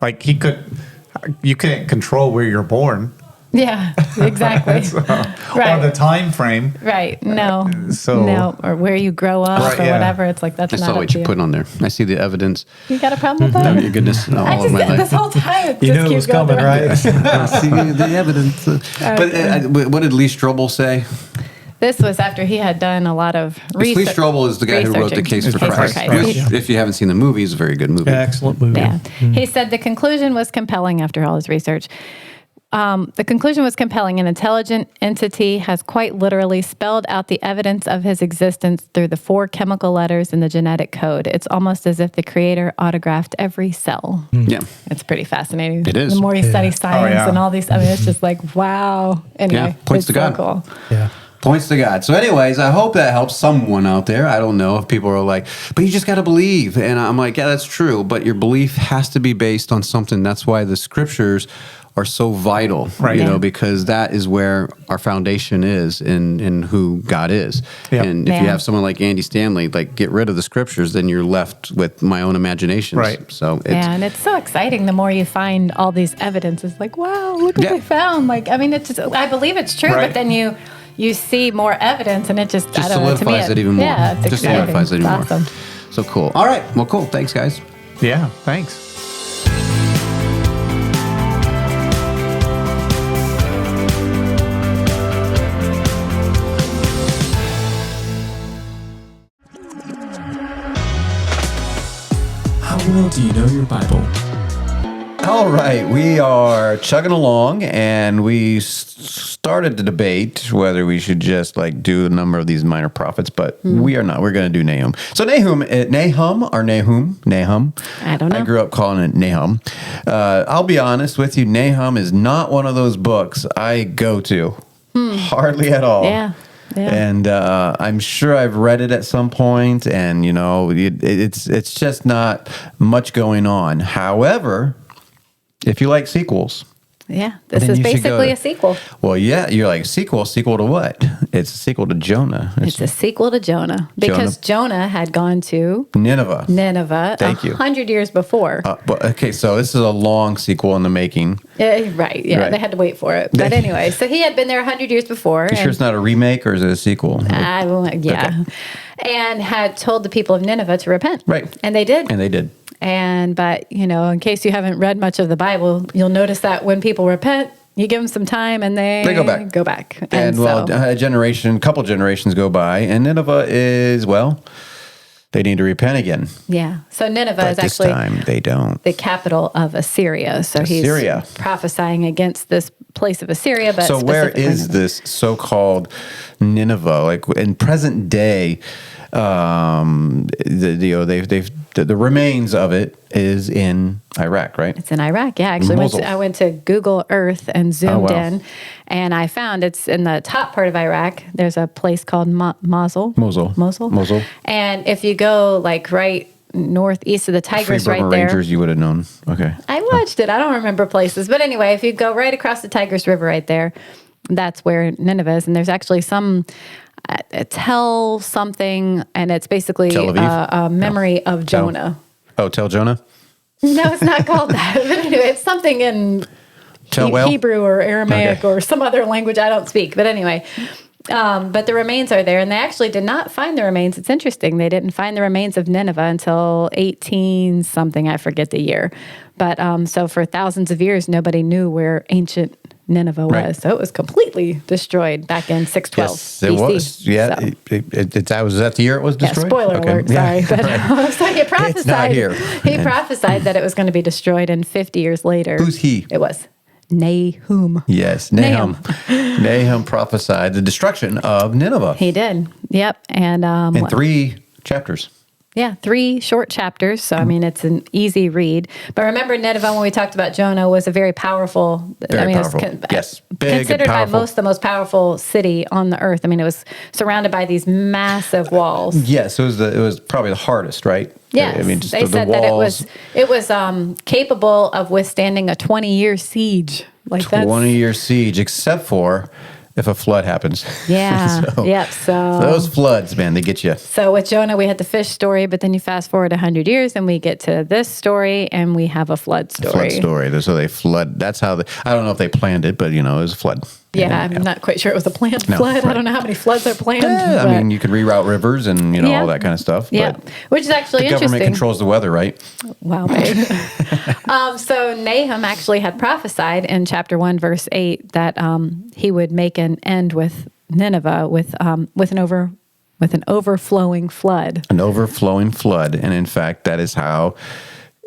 Like you can't control where you're born. Yeah, exactly. Or the time frame. Right. No. So no, or where you grow up or whatever. It's like that's I not saw up what to you're you. putting on there. I see the evidence. You got a problem with that? Oh, your goodness. No, I all of my just life. this whole time it You just knew it was keeps going coming, around. right? See the evidence. But what did Lee Strobel say? This was after he had done a lot of research. Lee Strobel is the guy who wrote The Case for Christ. Which, if you haven't seen the movie, is a very good movie. Excellent movie. Yeah. He said the conclusion was compelling after all his research. The conclusion was compelling. An intelligent entity has quite literally spelled out the evidence of his existence through the 4 chemical letters in the genetic code. It's almost as if the creator autographed every cell. Yeah. It's pretty fascinating. It is. The more you study science and all these, it's just like, wow. Anyway, points to God. So cool. Yeah. Points to God. So anyways, I hope that helps someone out there. I don't know if people are like, but you just got to believe. And I'm like, yeah, that's true. But your belief has to be based on something. That's why the scriptures are so vital, right? Because that is where our foundation is in who God is. Yep. And if you have someone like Andy Stanley, like get rid of the scriptures, then you're left with my own imaginations. Right. So and it's so exciting. The more you find all these evidence, it's like, wow, look what they found. Like, I mean, it's just, I believe it's true, but then you see more evidence, and it just I don't know, to me, it even more. Yeah, it's just exciting. solidifies it even more. Awesome. So cool. All right. Well, cool. Thanks, guys. Yeah. Thanks. How well do you know your Bible? All right, we are chugging along, and we started to debate whether we should just do a number of these minor prophets, but we are not. We're going to do Nahum. So Nahum. I don't know. I grew up calling it Nahum. I'll be honest with you, Nahum is not one of those books I go to. Hardly at all. Yeah. And I'm sure I've read it at some point, and it's just not much going on. However, if you like sequels, this is basically a sequel. Well, you're like sequel to what? It's a sequel to Jonah. It's a sequel to Jonah because Jonah had gone to Nineveh. Thank you. 100 years before. Okay, so this is a long sequel in the making. Right. They had to wait for it. But anyway, so he had been there 100 years before. You sure it's not a remake, or is it a sequel? Okay. And had told the people of Nineveh to repent. Right. And they did. But in case you haven't read much of the Bible, you'll notice that when people repent, you give them some time and they go back. And a couple generations go by, and Nineveh is, they need to repent again. Yeah. So Nineveh is actually this time they don't. The capital of Assyria. So he's prophesying against this place of Assyria. But so where is this so-called Nineveh? Like in present day, the remains of it is in Iraq, right? It's in Iraq, yeah. Actually, I went to Google Earth and zoomed in, and I found it's in the top part of Iraq. There's a place called Mosul. And if you go right northeast of the Tigris, right there. Rangers, you would have known. Okay. I watched it. I don't remember places, but anyway, if you go right across the Tigris River, right there, that's where Nineveh is, and there's actually some. Tell something, and it's basically a memory of Jonah. Tell Jonah? No, it's not called that. But anyway, it's something in Hebrew or Aramaic or some other language I don't speak. But anyway, but the remains are there, and they actually did not find the remains. It's interesting. They didn't find the remains of Nineveh until 18-something. I forget the year. But so for thousands of years, nobody knew where ancient Nineveh was. So it was completely destroyed back in 612 BC. It was. Yeah. So. Was that the year it was destroyed? Yeah, spoiler alert, sorry. But so he prophesied, it's not here. He prophesied that it was going to be destroyed, and 50 years later. Who's he? It was Nahum. Yes, Nahum. Nahum prophesied the destruction of Nineveh. He did. Yep. And in 3 chapters. Yeah, 3 short chapters. So, I mean, it's an easy read. But remember, Nineveh, when we talked about Jonah, was a very powerful. Very powerful. Yes, big considered and powerful. By the most powerful city on the earth. I mean, it was surrounded by these massive walls. Yes, it was probably the hardest, right? Yes, I mean, they said that it was capable of withstanding a 20-year siege. 20-year siege, except for if a flood happens. Yeah. So those floods, man, they get you. So with Jonah, we had the fish story, but then you fast forward 100 years and we get to this story and we have a flood story. So they flood. That's how I don't know if they planned it, but it was a flood. Yeah, I'm not quite sure it was a planned flood. Right. I don't know how many floods are planned. Yeah, I mean, you could reroute rivers and all that kind of stuff. Yeah, which is actually interesting. The government controls the weather, right? Wow, babe. So Nahum actually had prophesied in chapter 1, verse 8, that he would make an end with Nineveh with an overflowing flood. An overflowing flood, and in fact, that is how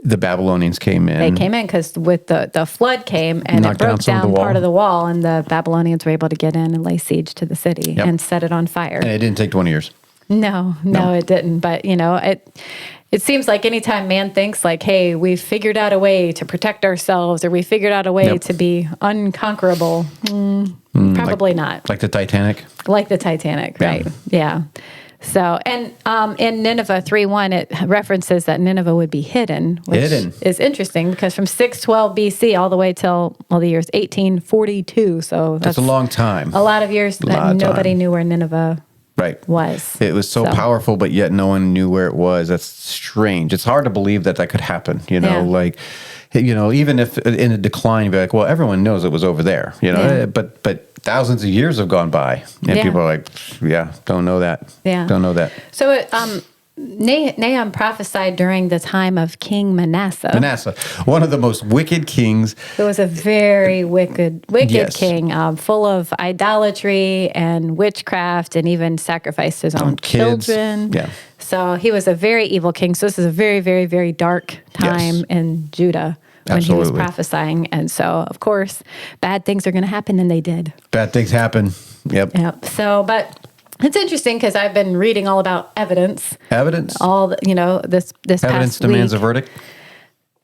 the Babylonians came in. They came in because with the flood came and it broke down part of the wall, and the Babylonians were able to get in and lay siege to the city and set it on fire. And it didn't take 20 years. No, it didn't. But it seems like anytime man thinks like, hey, we've figured out a way to protect ourselves, or we figured out a way to be unconquerable, probably not. Like the Titanic? Like the Titanic, right? Yeah. So, and in Nineveh 3:1, it references that Nineveh would be hidden, which is interesting because from 612 BC all the way till, the year's 1842. So that's a long time. A lot of years that nobody knew where Nineveh was. It was so powerful, but yet no one knew where it was. That's strange. It's hard to believe that could happen, even if in a decline, you'd be like, well, everyone knows it was over there, but thousands of years have gone by, and people are like, don't know that. Yeah. Don't know that. So Nahum prophesied during the time of King Manasseh. One of the most wicked kings. It was a very wicked king, full of idolatry and witchcraft, and even sacrificed his own children. Yeah. So he was a very evil king. So this is a very, very, very dark time in Judah when he was prophesying. And so, of course, bad things are going to happen, and they did. Bad things happen. Yep. So, but it's interesting because I've been reading all about evidence. All the, this evidence past demands week. a verdict.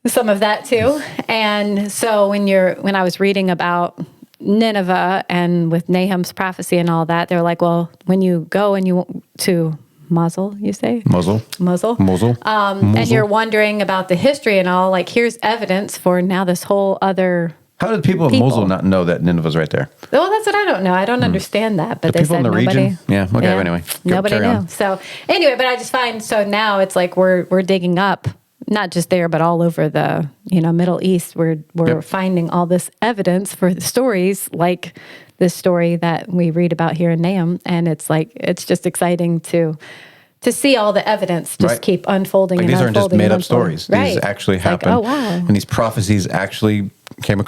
Some of that too. And so when I was reading about Nineveh and with Nahum's prophecy and all that, they're like, well, when you go and you to Mosul, you say? Mosul. And you're wondering about the history and all, like, here's evidence for now this whole other. How did people of Mosul not know that Nineveh's right there? Well, that's what I don't know. I don't understand that. But they people said in the nobody. Region? Yeah. Okay. Anyway, nobody knew. On. So anyway, but I just find so now it's like we're digging up, not just there, but all over the Middle East. We're finding all this evidence for the stories like this story that we read about here in Nahum, and it's just exciting to see all the evidence just keep unfolding. Like and these aren't just made up stories. Right. These actually happened. Like, oh wow! And these prophecies actually came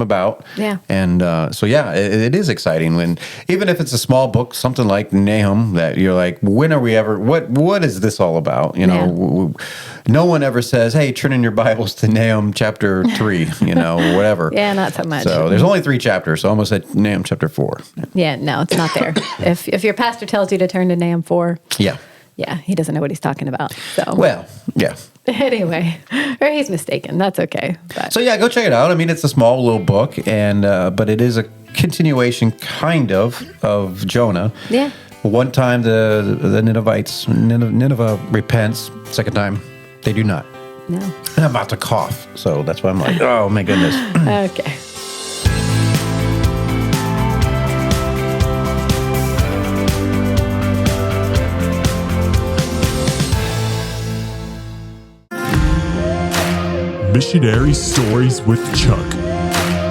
about. Yeah. And it is exciting when, even if it's a small book, something like Nahum, that you're like, when are we ever, what is this all about? No one ever says, hey, turn in your Bibles to Nahum chapter 3, whatever. Yeah, not so much. So there's only 3 chapters, so I almost said Nahum chapter 4. Yeah, no, it's not there. If your pastor tells you to turn to Nahum 4. Yeah, he doesn't know what he's talking about. So well, yeah. Anyway, or he's mistaken. That's okay. But. So yeah, go check it out. I mean, it's a small little book, and but it is a continuation, kind of Jonah. Yeah. One time the Nineveh repents. Second time, they do not. No. And I'm about to cough, so that's why I'm like, oh my goodness. Okay. Missionary Stories with Chuck.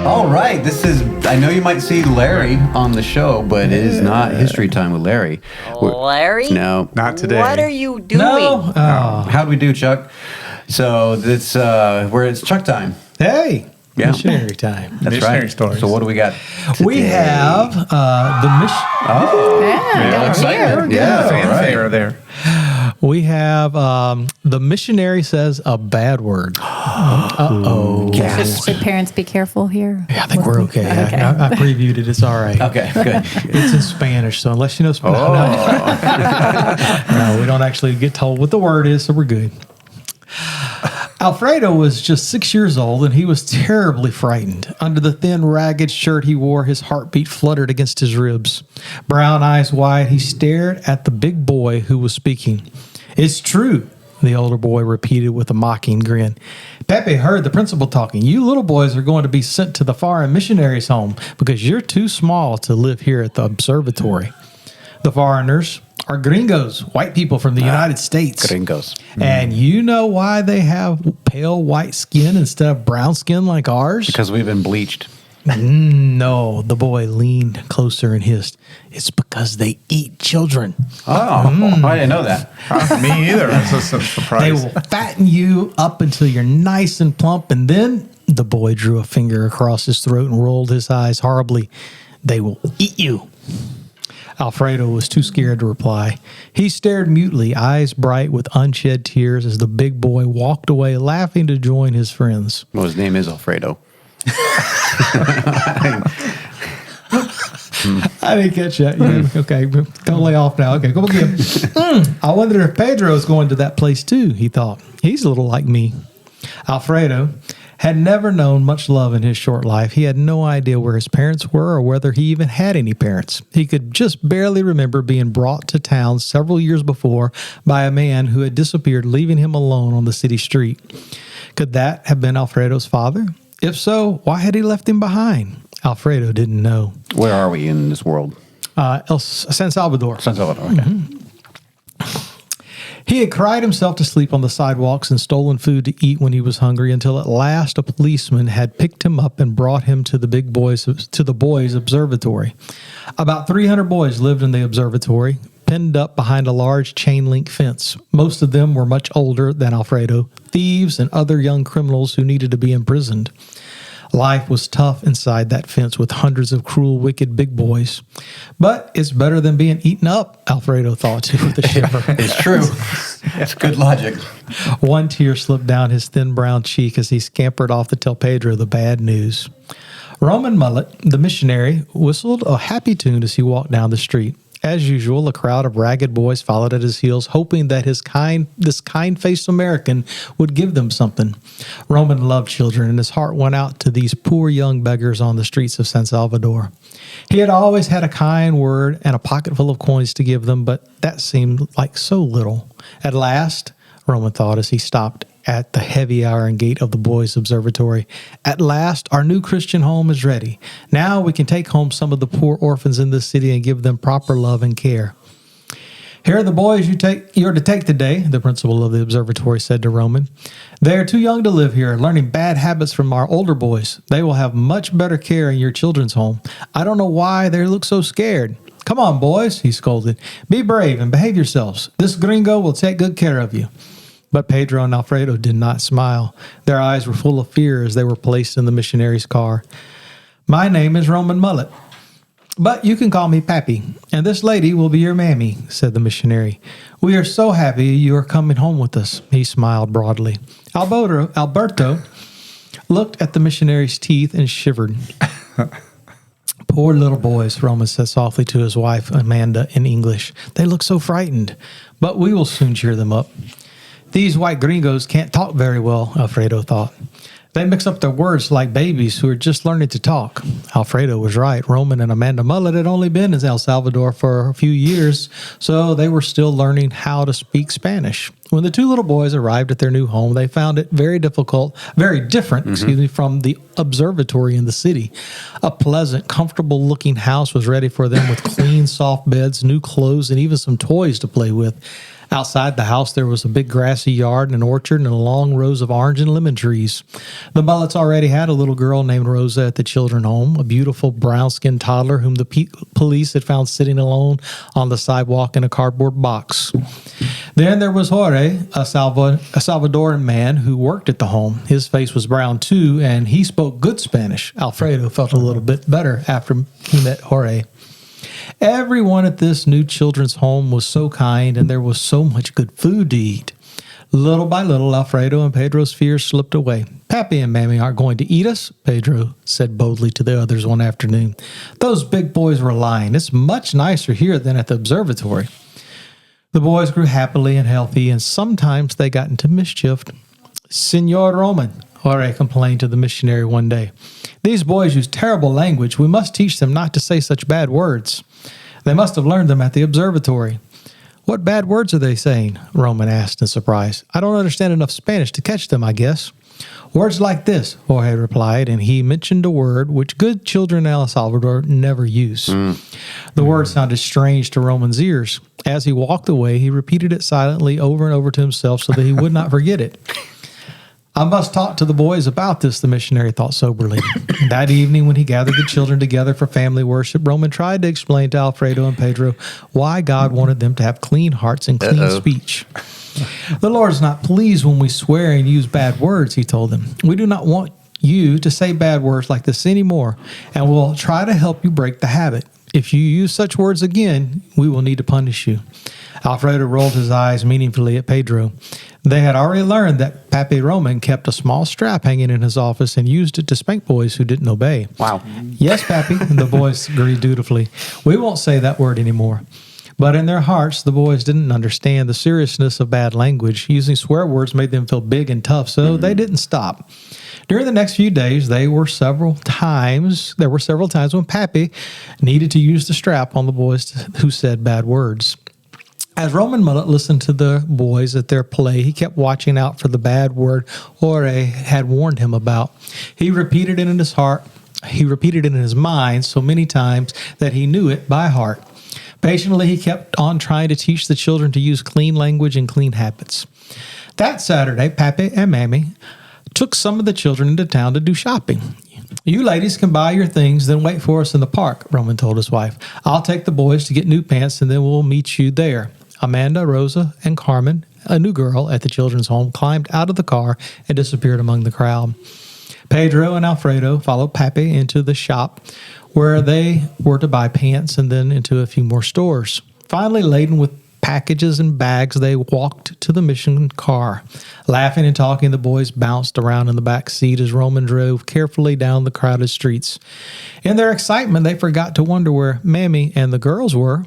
All right, this is, I know you might see Larry on the show, but it is not History Time with Larry. Larry? No. Not today. What are you doing? No. How'd we do, Chuck? So it's Chuck time. Hey. Yeah. Missionary time. That's Missionary right. Stories. So what do we got? We have the mission. Yeah, excitement. Yeah, fanfare there. We have the missionary says a bad word. Should parents be careful here? Yeah, I think we're okay. Okay. I previewed it. It's all right. Okay, good. It's in Spanish, so unless you know Spanish, no, we don't actually get told what the word is, so we're good. Alfredo was just 6 years old, and he was terribly frightened. Under the thin, ragged shirt he wore, his heartbeat fluttered against his ribs. Brown eyes wide, he stared at the big boy who was speaking. "It's true," the older boy repeated with a mocking grin. "Pepe heard the principal talking. You little boys are going to be sent to the foreign missionaries' home because you're too small to live here at the observatory. The foreigners are gringos, white people from the United States. Gringos. And you know why they have pale white skin instead of brown skin like ours?" Because we've been bleached. No, the boy leaned closer and hissed. "It's because they eat children. Oh, I didn't know that. Me either. That's a surprise. They will fatten you up until you're nice and plump, and then," the boy drew a finger across his throat and rolled his eyes horribly, "they will eat you." Alfredo was too scared to reply. He stared mutely, eyes bright with unshed tears, as the big boy walked away, laughing to join his friends. Well, his name is Alfredo. I didn't catch that. Yeah, okay, totally off now. Okay, go again. I wonder if Pedro's going to that place too, he thought. He's a little like me. Alfredo had never known much love in his short life. He had no idea where his parents were or whether he even had any parents. He could just barely remember being brought to town several years before by a man who had disappeared, leaving him alone on the city street. Could that have been Alfredo's father? If so, why had he left him behind? Alfredo didn't know. Where are we in this world? San Salvador. San Salvador, okay. Mm-hmm. He had cried himself to sleep on the sidewalks and stolen food to eat when he was hungry until at last a policeman had picked him up and brought him to the boys' observatory. About 300 boys lived in the observatory, penned up behind a large chain-link fence. Most of them were much older than Alfredo, thieves and other young criminals who needed to be imprisoned. Life was tough inside that fence with hundreds of cruel, wicked big boys. But it's better than being eaten up, Alfredo thought too with a shiver. It's true. It's good logic. One tear slipped down his thin brown cheek as he scampered off to tell Pedro the bad news. Roman Mullet, the missionary, whistled a happy tune as he walked down the street. As usual, a crowd of ragged boys followed at his heels, hoping that this kind-faced American would give them something. Roman loved children, and his heart went out to these poor young beggars on the streets of San Salvador. He had always had a kind word and a pocket full of coins to give them, but that seemed like so little. At last, Roman thought as he stopped at the heavy iron gate of the boys' observatory, at last our new Christian home is ready. Now we can take home some of the poor orphans in this city and give them proper love and care. Here are the boys you're to take today, the principal of the observatory said to Roman. They are too young to live here, learning bad habits from our older boys. They will have much better care in your children's home. I don't know why they look so scared. Come on, boys, he scolded. Be brave and behave yourselves. This gringo will take good care of you. But Pedro and Alfredo did not smile. Their eyes were full of fear as they were placed in the missionary's car. My name is Roman Mullet, but you can call me Pappy, and this lady will be your mammy, said the missionary. We are so happy you are coming home with us, he smiled broadly. Alberto looked at the missionary's teeth and shivered. Poor little boys, Roman said softly to his wife, Amanda, in English. They look so frightened, but we will soon cheer them up. These white gringos can't talk very well, Alfredo thought. They mix up their words like babies who are just learning to talk. Alfredo was right. Roman and Amanda Mullet had only been in El Salvador for a few years, so they were still learning how to speak Spanish. When the two little boys arrived at their new home, they found it very different, from the observatory in the city. A pleasant, comfortable-looking house was ready for them with clean, soft beds, new clothes, and even some toys to play with. Outside the house, there was a big grassy yard and an orchard and long rows of orange and lemon trees. The Mullets already had a little girl named Rosa at the children's home, a beautiful brown-skinned toddler whom the police had found sitting alone on the sidewalk in a cardboard box. Then there was Jorge, a Salvadoran man who worked at the home. His face was brown too, and he spoke good Spanish. Alfredo felt a little bit better after he met Jorge. Everyone at this new children's home was so kind, and there was so much good food to eat. Little by little, Alfredo and Pedro's fears slipped away. Pappy and Mammy aren't going to eat us, Pedro said boldly to the others one afternoon. Those big boys were lying. It's much nicer here than at the observatory. The boys grew happily and healthy, and sometimes they got into mischief. Senor Roman, Jorge complained to the missionary one day. These boys use terrible language. We must teach them not to say such bad words. They must have learned them at the observatory. What bad words are they saying? Roman asked in surprise. I don't understand enough Spanish to catch them, I guess. Words like this, Jorge replied, and he mentioned a word which good children in El Salvador never use. The word sounded strange to Roman's ears. As he walked away, he repeated it silently over and over to himself so that he would not forget it. I must talk to the boys about this, the missionary thought soberly. That evening, when he gathered the children together for family worship, Roman tried to explain to Alfredo and Pedro why God wanted them to have clean hearts and clean speech. The Lord is not pleased when we swear and use bad words, he told them. We do not want you to say bad words like this anymore, and we'll try to help you break the habit. If you use such words again, we will need to punish you. Alfredo rolled his eyes meaningfully at Pedro. They had already learned that Pappy Roman kept a small strap hanging in his office and used it to spank boys who didn't obey. Wow. Yes, Pappy, the boys agreed dutifully. We won't say that word anymore. But in their hearts, the boys didn't understand the seriousness of bad language. Using swear words made them feel big and tough, so they didn't stop. During the next few days, there were several times when Pappy needed to use the strap on the boys who said bad words. As Roman Mullet listened to the boys at their play, he kept watching out for the bad word Jorge had warned him about. He repeated it in his heart. He repeated it in his mind so many times that he knew it by heart. Patiently, he kept on trying to teach the children to use clean language and clean habits. That Saturday, Pappy and Mammy took some of the children into town to do shopping. You ladies can buy your things, then wait for us in the park, Roman told his wife. I'll take the boys to get new pants, and then we'll meet you there. Amanda, Rosa, and Carmen, a new girl at the children's home, climbed out of the car and disappeared among the crowd. Pedro and Alfredo followed Pappy into the shop where they were to buy pants and then into a few more stores. Finally, laden with packages and bags, they walked to the mission car. Laughing and talking, the boys bounced around in the back seat as Roman drove carefully down the crowded streets. In their excitement, they forgot to wonder where Mammy and the girls were.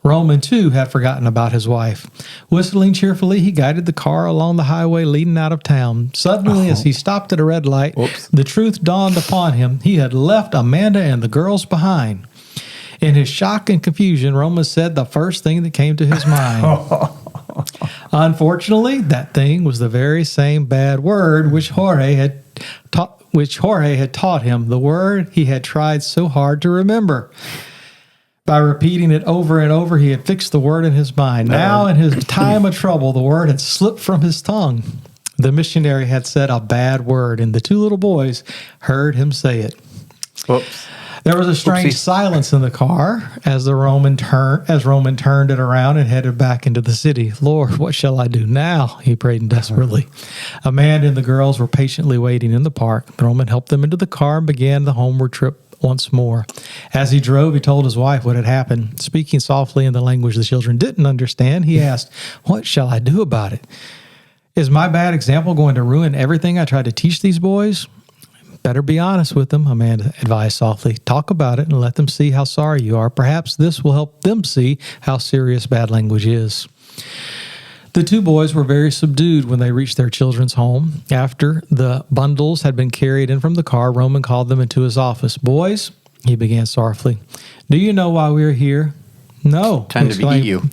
Roman, too, had forgotten about his wife. Whistling cheerfully, he guided the car along the highway leading out of town. Suddenly, as he stopped at a red light, the truth dawned upon him. He had left Amanda and the girls behind. In his shock and confusion, Roman said the first thing that came to his mind. Unfortunately, that thing was the very same bad word which Jorge had taught him, the word he had tried so hard to remember. By repeating it over and over, he had fixed the word in his mind. Now, in his time of trouble, the word had slipped from his tongue. The missionary had said a bad word, and the two little boys heard him say it. Whoops. There was a strange silence in the car as Roman turned it around and headed back into the city. Lord, what shall I do now? He prayed desperately. Amanda and the girls were patiently waiting in the park. Roman helped them into the car and began the homeward trip once more. As he drove, he told his wife what had happened. Speaking softly in the language the children didn't understand, he asked, "What shall I do about it? Is my bad example going to ruin everything I tried to teach these boys?" "Better be honest with them," Amanda advised softly. "Talk about it and let them see how sorry you are. Perhaps this will help them see how serious bad language is." The two boys were very subdued when they reached their children's home. After the bundles had been carried in from the car, Roman called them into his office. "Boys," he began sorrowfully, "do you know why we are here?" "No." Time to eat you.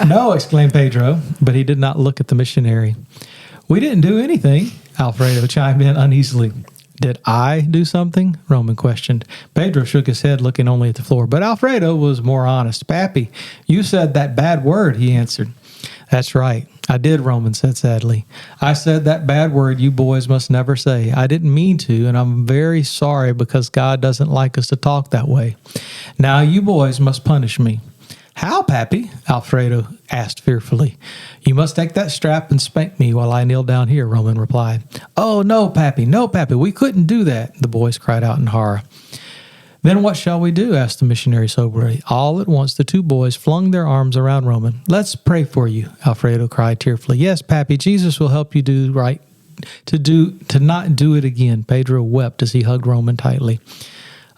"No," exclaimed Pedro, but he did not look at the missionary. "We didn't do anything," Alfredo chimed in uneasily. "Did I do something?" Roman questioned. Pedro shook his head, looking only at the floor, but Alfredo was more honest. "Pappy, you said that bad word," he answered. "That's right. I did," Roman said sadly. "I said that bad word you boys must never say. I didn't mean to, and I'm very sorry because God doesn't like us to talk that way. Now you boys must punish me." "How, Pappy?" Alfredo asked fearfully. "You must take that strap and spank me while I kneel down here," Roman replied. "Oh, no, Pappy, we couldn't do that," the boys cried out in horror. "Then what shall we do?" asked the missionary soberly. All at once, the two boys flung their arms around Roman. "Let's pray for you," Alfredo cried tearfully. "Yes, Pappy, Jesus will help you do right, to not do it again." Pedro wept as he hugged Roman tightly.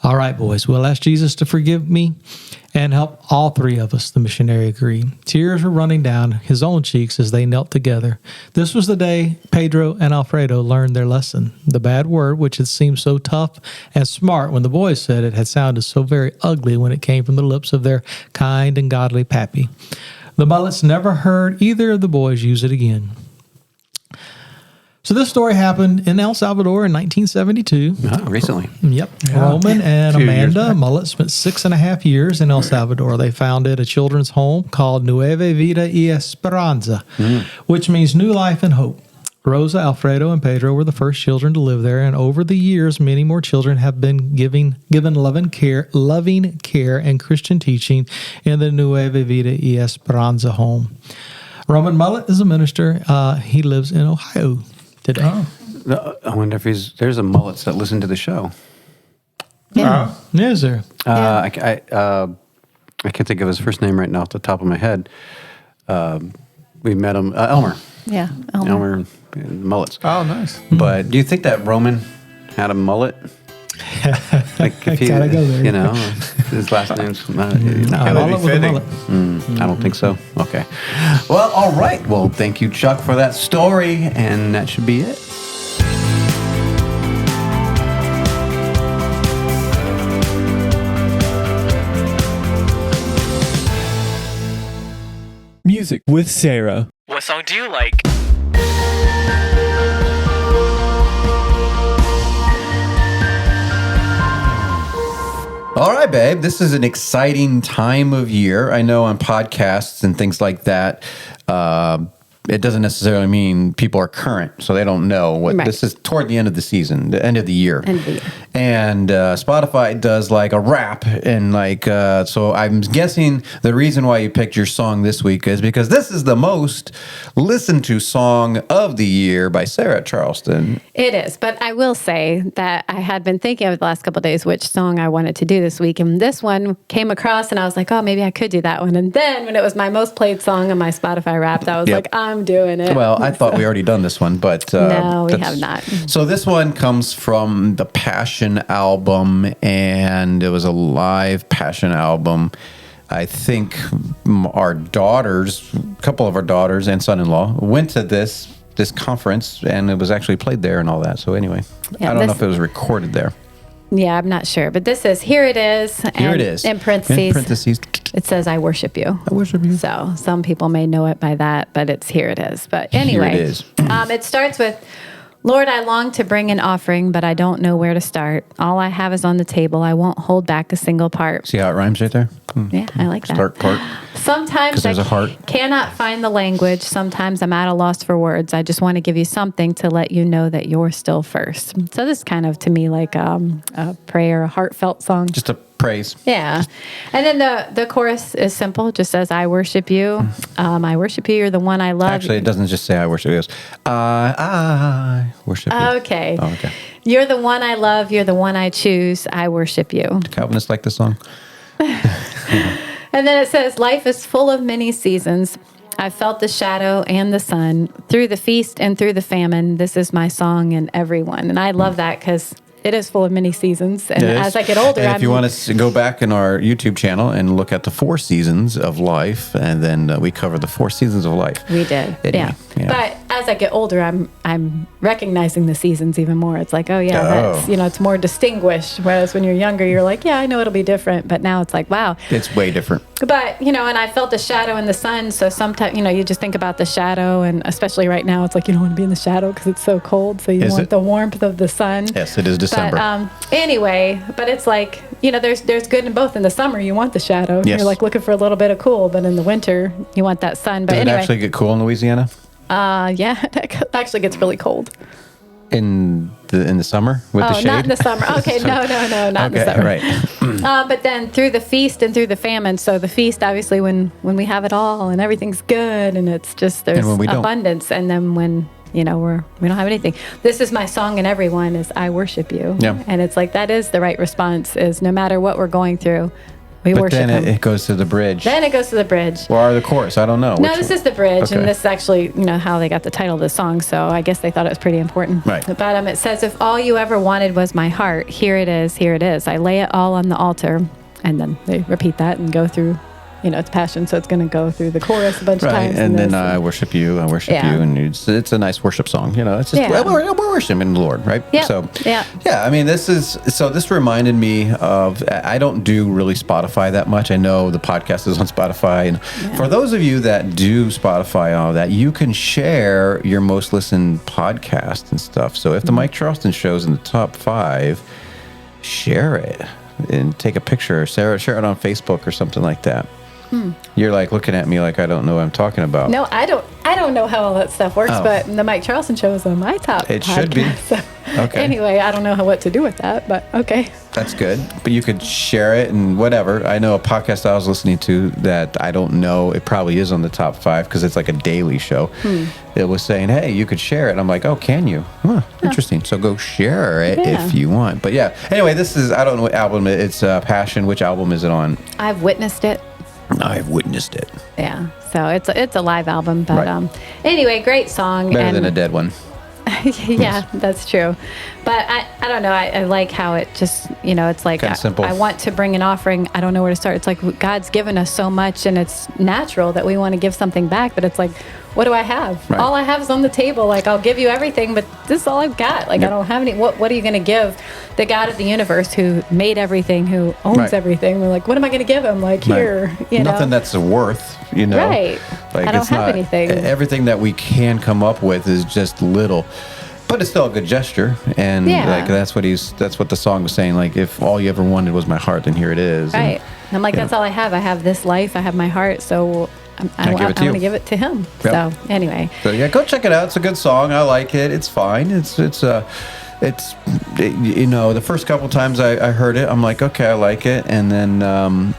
"All right, boys, we'll ask Jesus to forgive me and help all three of us," the missionary agreed. Tears were running down his own cheeks as they knelt together. This was the day Pedro and Alfredo learned their lesson. The bad word, which had seemed so tough and smart when the boys said it, had sounded so very ugly when it came from the lips of their kind and godly Pappy. The Mullets never heard either of the boys use it again. So this story happened in El Salvador in 1972. Recently. Yep. Yeah. Roman and Amanda Mullet spent 6.5 years in El Salvador. They founded a children's home called Nueva Vida y Esperanza, which means new life and hope. Rosa, Alfredo, and Pedro were the first children to live there, and over the years, many more children have been given loving care and Christian teaching in the Nueva Vida y Esperanza home. Roman Mullet is a minister. He lives in Ohio today. Oh. I wonder if there's a mullets that listen to the show. Yeah. Is there? I can't think of his first name right now off the top of my head. We met him, Elmer. Yeah, Elmer mullets. Oh, nice. But do you think that Roman had a mullet? Like if he, gotta go there. You know, his last name's not. Mullet with a mullet. I don't think so. Okay. Well, all right. Well, thank you, Chuck, for that story, and that should be it. Music with Sarah. What song do you like? All right, babe. This is an exciting time of year. I know on podcasts and things like that, it doesn't necessarily mean people are current, so they don't know what this is toward the end of the season, the end of the year. And Spotify does like a rap, and like so I'm guessing the reason why you picked your song this week is because this is the most listened to song of the year by Sarah Charleston. It is, but I will say that I had been thinking over the last couple of days which song I wanted to do this week, and this one came across, and I was like, oh, maybe I could do that one. And then when it was my most played song on my Spotify Wrapped, I was like, I'm doing it. Well, I thought we already done this one, but no, we have not. So this one comes from the Passion album, and it was a live Passion album. I think our daughters, a couple of our daughters and son-in-law went to this conference, and it was actually played there and all that. So anyway, I don't know if it was recorded there. Yeah, I'm not sure. But this is, here it is. Here it is. In parentheses. It says, I worship you. I worship you. So some people may know it by that, but it's here it is. But anyway, here it is. It starts with, Lord, I long to bring an offering, but I don't know where to start. All I have is on the table. I won't hold back a single part. See how it rhymes right there? Yeah, I like that. Start part. Sometimes I cannot find the language. Sometimes I'm at a loss for words. I just want to give you something to let you know that you're still first. So this is kind of, to me, like a prayer, a heartfelt song. Just a praise. Yeah. And then the chorus is simple. It just says, I worship you. I worship you. You're the one I love. Actually, it doesn't just say I worship you. It goes, I worship you. Okay. Oh, okay. You're the one I love. You're the one I choose. I worship you. Calvinists like this song? And then it says, life is full of many seasons. I've felt the shadow and the sun. Through the feast and through the famine, this is my song and everyone. And I love that because it is full of many seasons. And as I get older, and if you want to go back in our YouTube channel and look at the 4 seasons of life, and then we cover the 4 seasons of life. We did, yeah. But as I get older, I'm recognizing the seasons even more. It's like, that's, it's more distinguished. Whereas when you're younger, you're like, yeah, I know it'll be different. But now it's like, wow. It's way different. But, and I felt the shadow and the sun. So sometimes, you just think about the shadow. And especially right now, it's like you don't want to be in the shadow because it's so cold. So you want the warmth of the sun. Yes, it is December. But anyway, but it's like, there's good in both. In the summer, you want the shadow. Yes. You're like looking for a little bit of cool. But in the winter, you want that sun. But Does it actually get cool in Louisiana? Yeah, it actually gets really cold. In the summer with the shade? Not in the summer. Okay, no, not in the summer. Right. But then through the feast and through the famine. So the feast, obviously, when we have it all and everything's good and it's just there's abundance, and then when we don't have anything. This is my song, and everyone is I worship you. Yeah. And it's like that is the right response. Is no matter what we're going through. We worship then him. It goes to the bridge. Then it goes to the bridge. Or the chorus. I don't know. No, this is the bridge. Okay. And this is actually, how they got the title of the song. So I guess they thought it was pretty important. Right. But it says, if all you ever wanted was my heart, here it is, here it is. I lay it all on the altar. And then they repeat that and go through, it's Passion. So it's going to go through the chorus a bunch of times. And then I worship you, I worship you. And it's a nice worship song. It's just, we're worshiping the Lord, right? Yeah. So, I mean, this reminded me of, I don't do really Spotify that much. I know the podcast is on Spotify. And for those of you that do Spotify and all that, you can share your most listened podcast and stuff. So if the Mike Charleston show's in the top 5, share it and take a picture. Share it on Facebook or something like that. You're like looking at me like I don't know what I'm talking about. No, I don't know how all that stuff works, but the Mike Charleston show is on my top. It podcast, should be. So okay. Anyway, I don't know what to do with that, but okay. That's good. But you could share it and whatever. I know a podcast I was listening to that I don't know, it probably is on the top 5 because it's like a daily show. It was saying, hey, you could share it. And I'm like, oh, can you? Huh, interesting. So go share it if you want. But anyway, this is, I don't know what album it's Passion. Which album is it on? I've Witnessed It. I've Witnessed It. Yeah. So it's a live album, but anyway, great song. Better than a dead one. Yeah, that's true. But I don't know. I like how it just, it's like simple. I want to bring an offering. I don't know where to start. It's like God's given us so much, and it's natural that we want to give something back. But it's like, what do I have? Right. All I have is on the table. Like, I'll give you everything, but this is all I've got. Like, I don't have any. What are you going to give the God of the universe who made everything, who owns everything? We're like, what am I going to give him? Like, here, Nothing that's worth, Right. Like, I don't have anything. Everything that we can come up with is just little. But it's still a good gesture, and that's what the song was saying. Like, if all you ever wanted was my heart, then here it is. Right. And I'm like, that's all I have. I have this life. I have my heart. So I want to give it to him. Yep. So anyway. So yeah, go check it out. It's a good song. I like it. It's fine. It's you know, the first couple times I heard it, I'm like, okay, I like it. And then,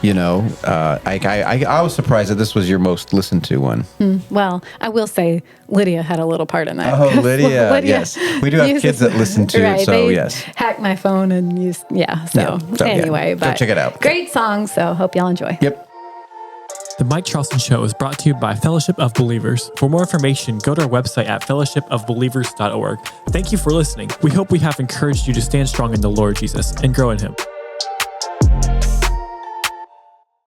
you know, I was surprised that this was your most listened to one. Well, I will say Lydia had a little part in that. Oh, Lydia, yes. We do have kids that listen to it, so they yes. hacked my phone and used, So anyway, go check it out. Great song, so hope y'all enjoy. Yep. The Mike Charleston Show is brought to you by Fellowship of Believers. For more information, go to our website at fellowshipofbelievers.org. Thank you for listening. We hope we have encouraged you to stand strong in the Lord Jesus and grow in Him.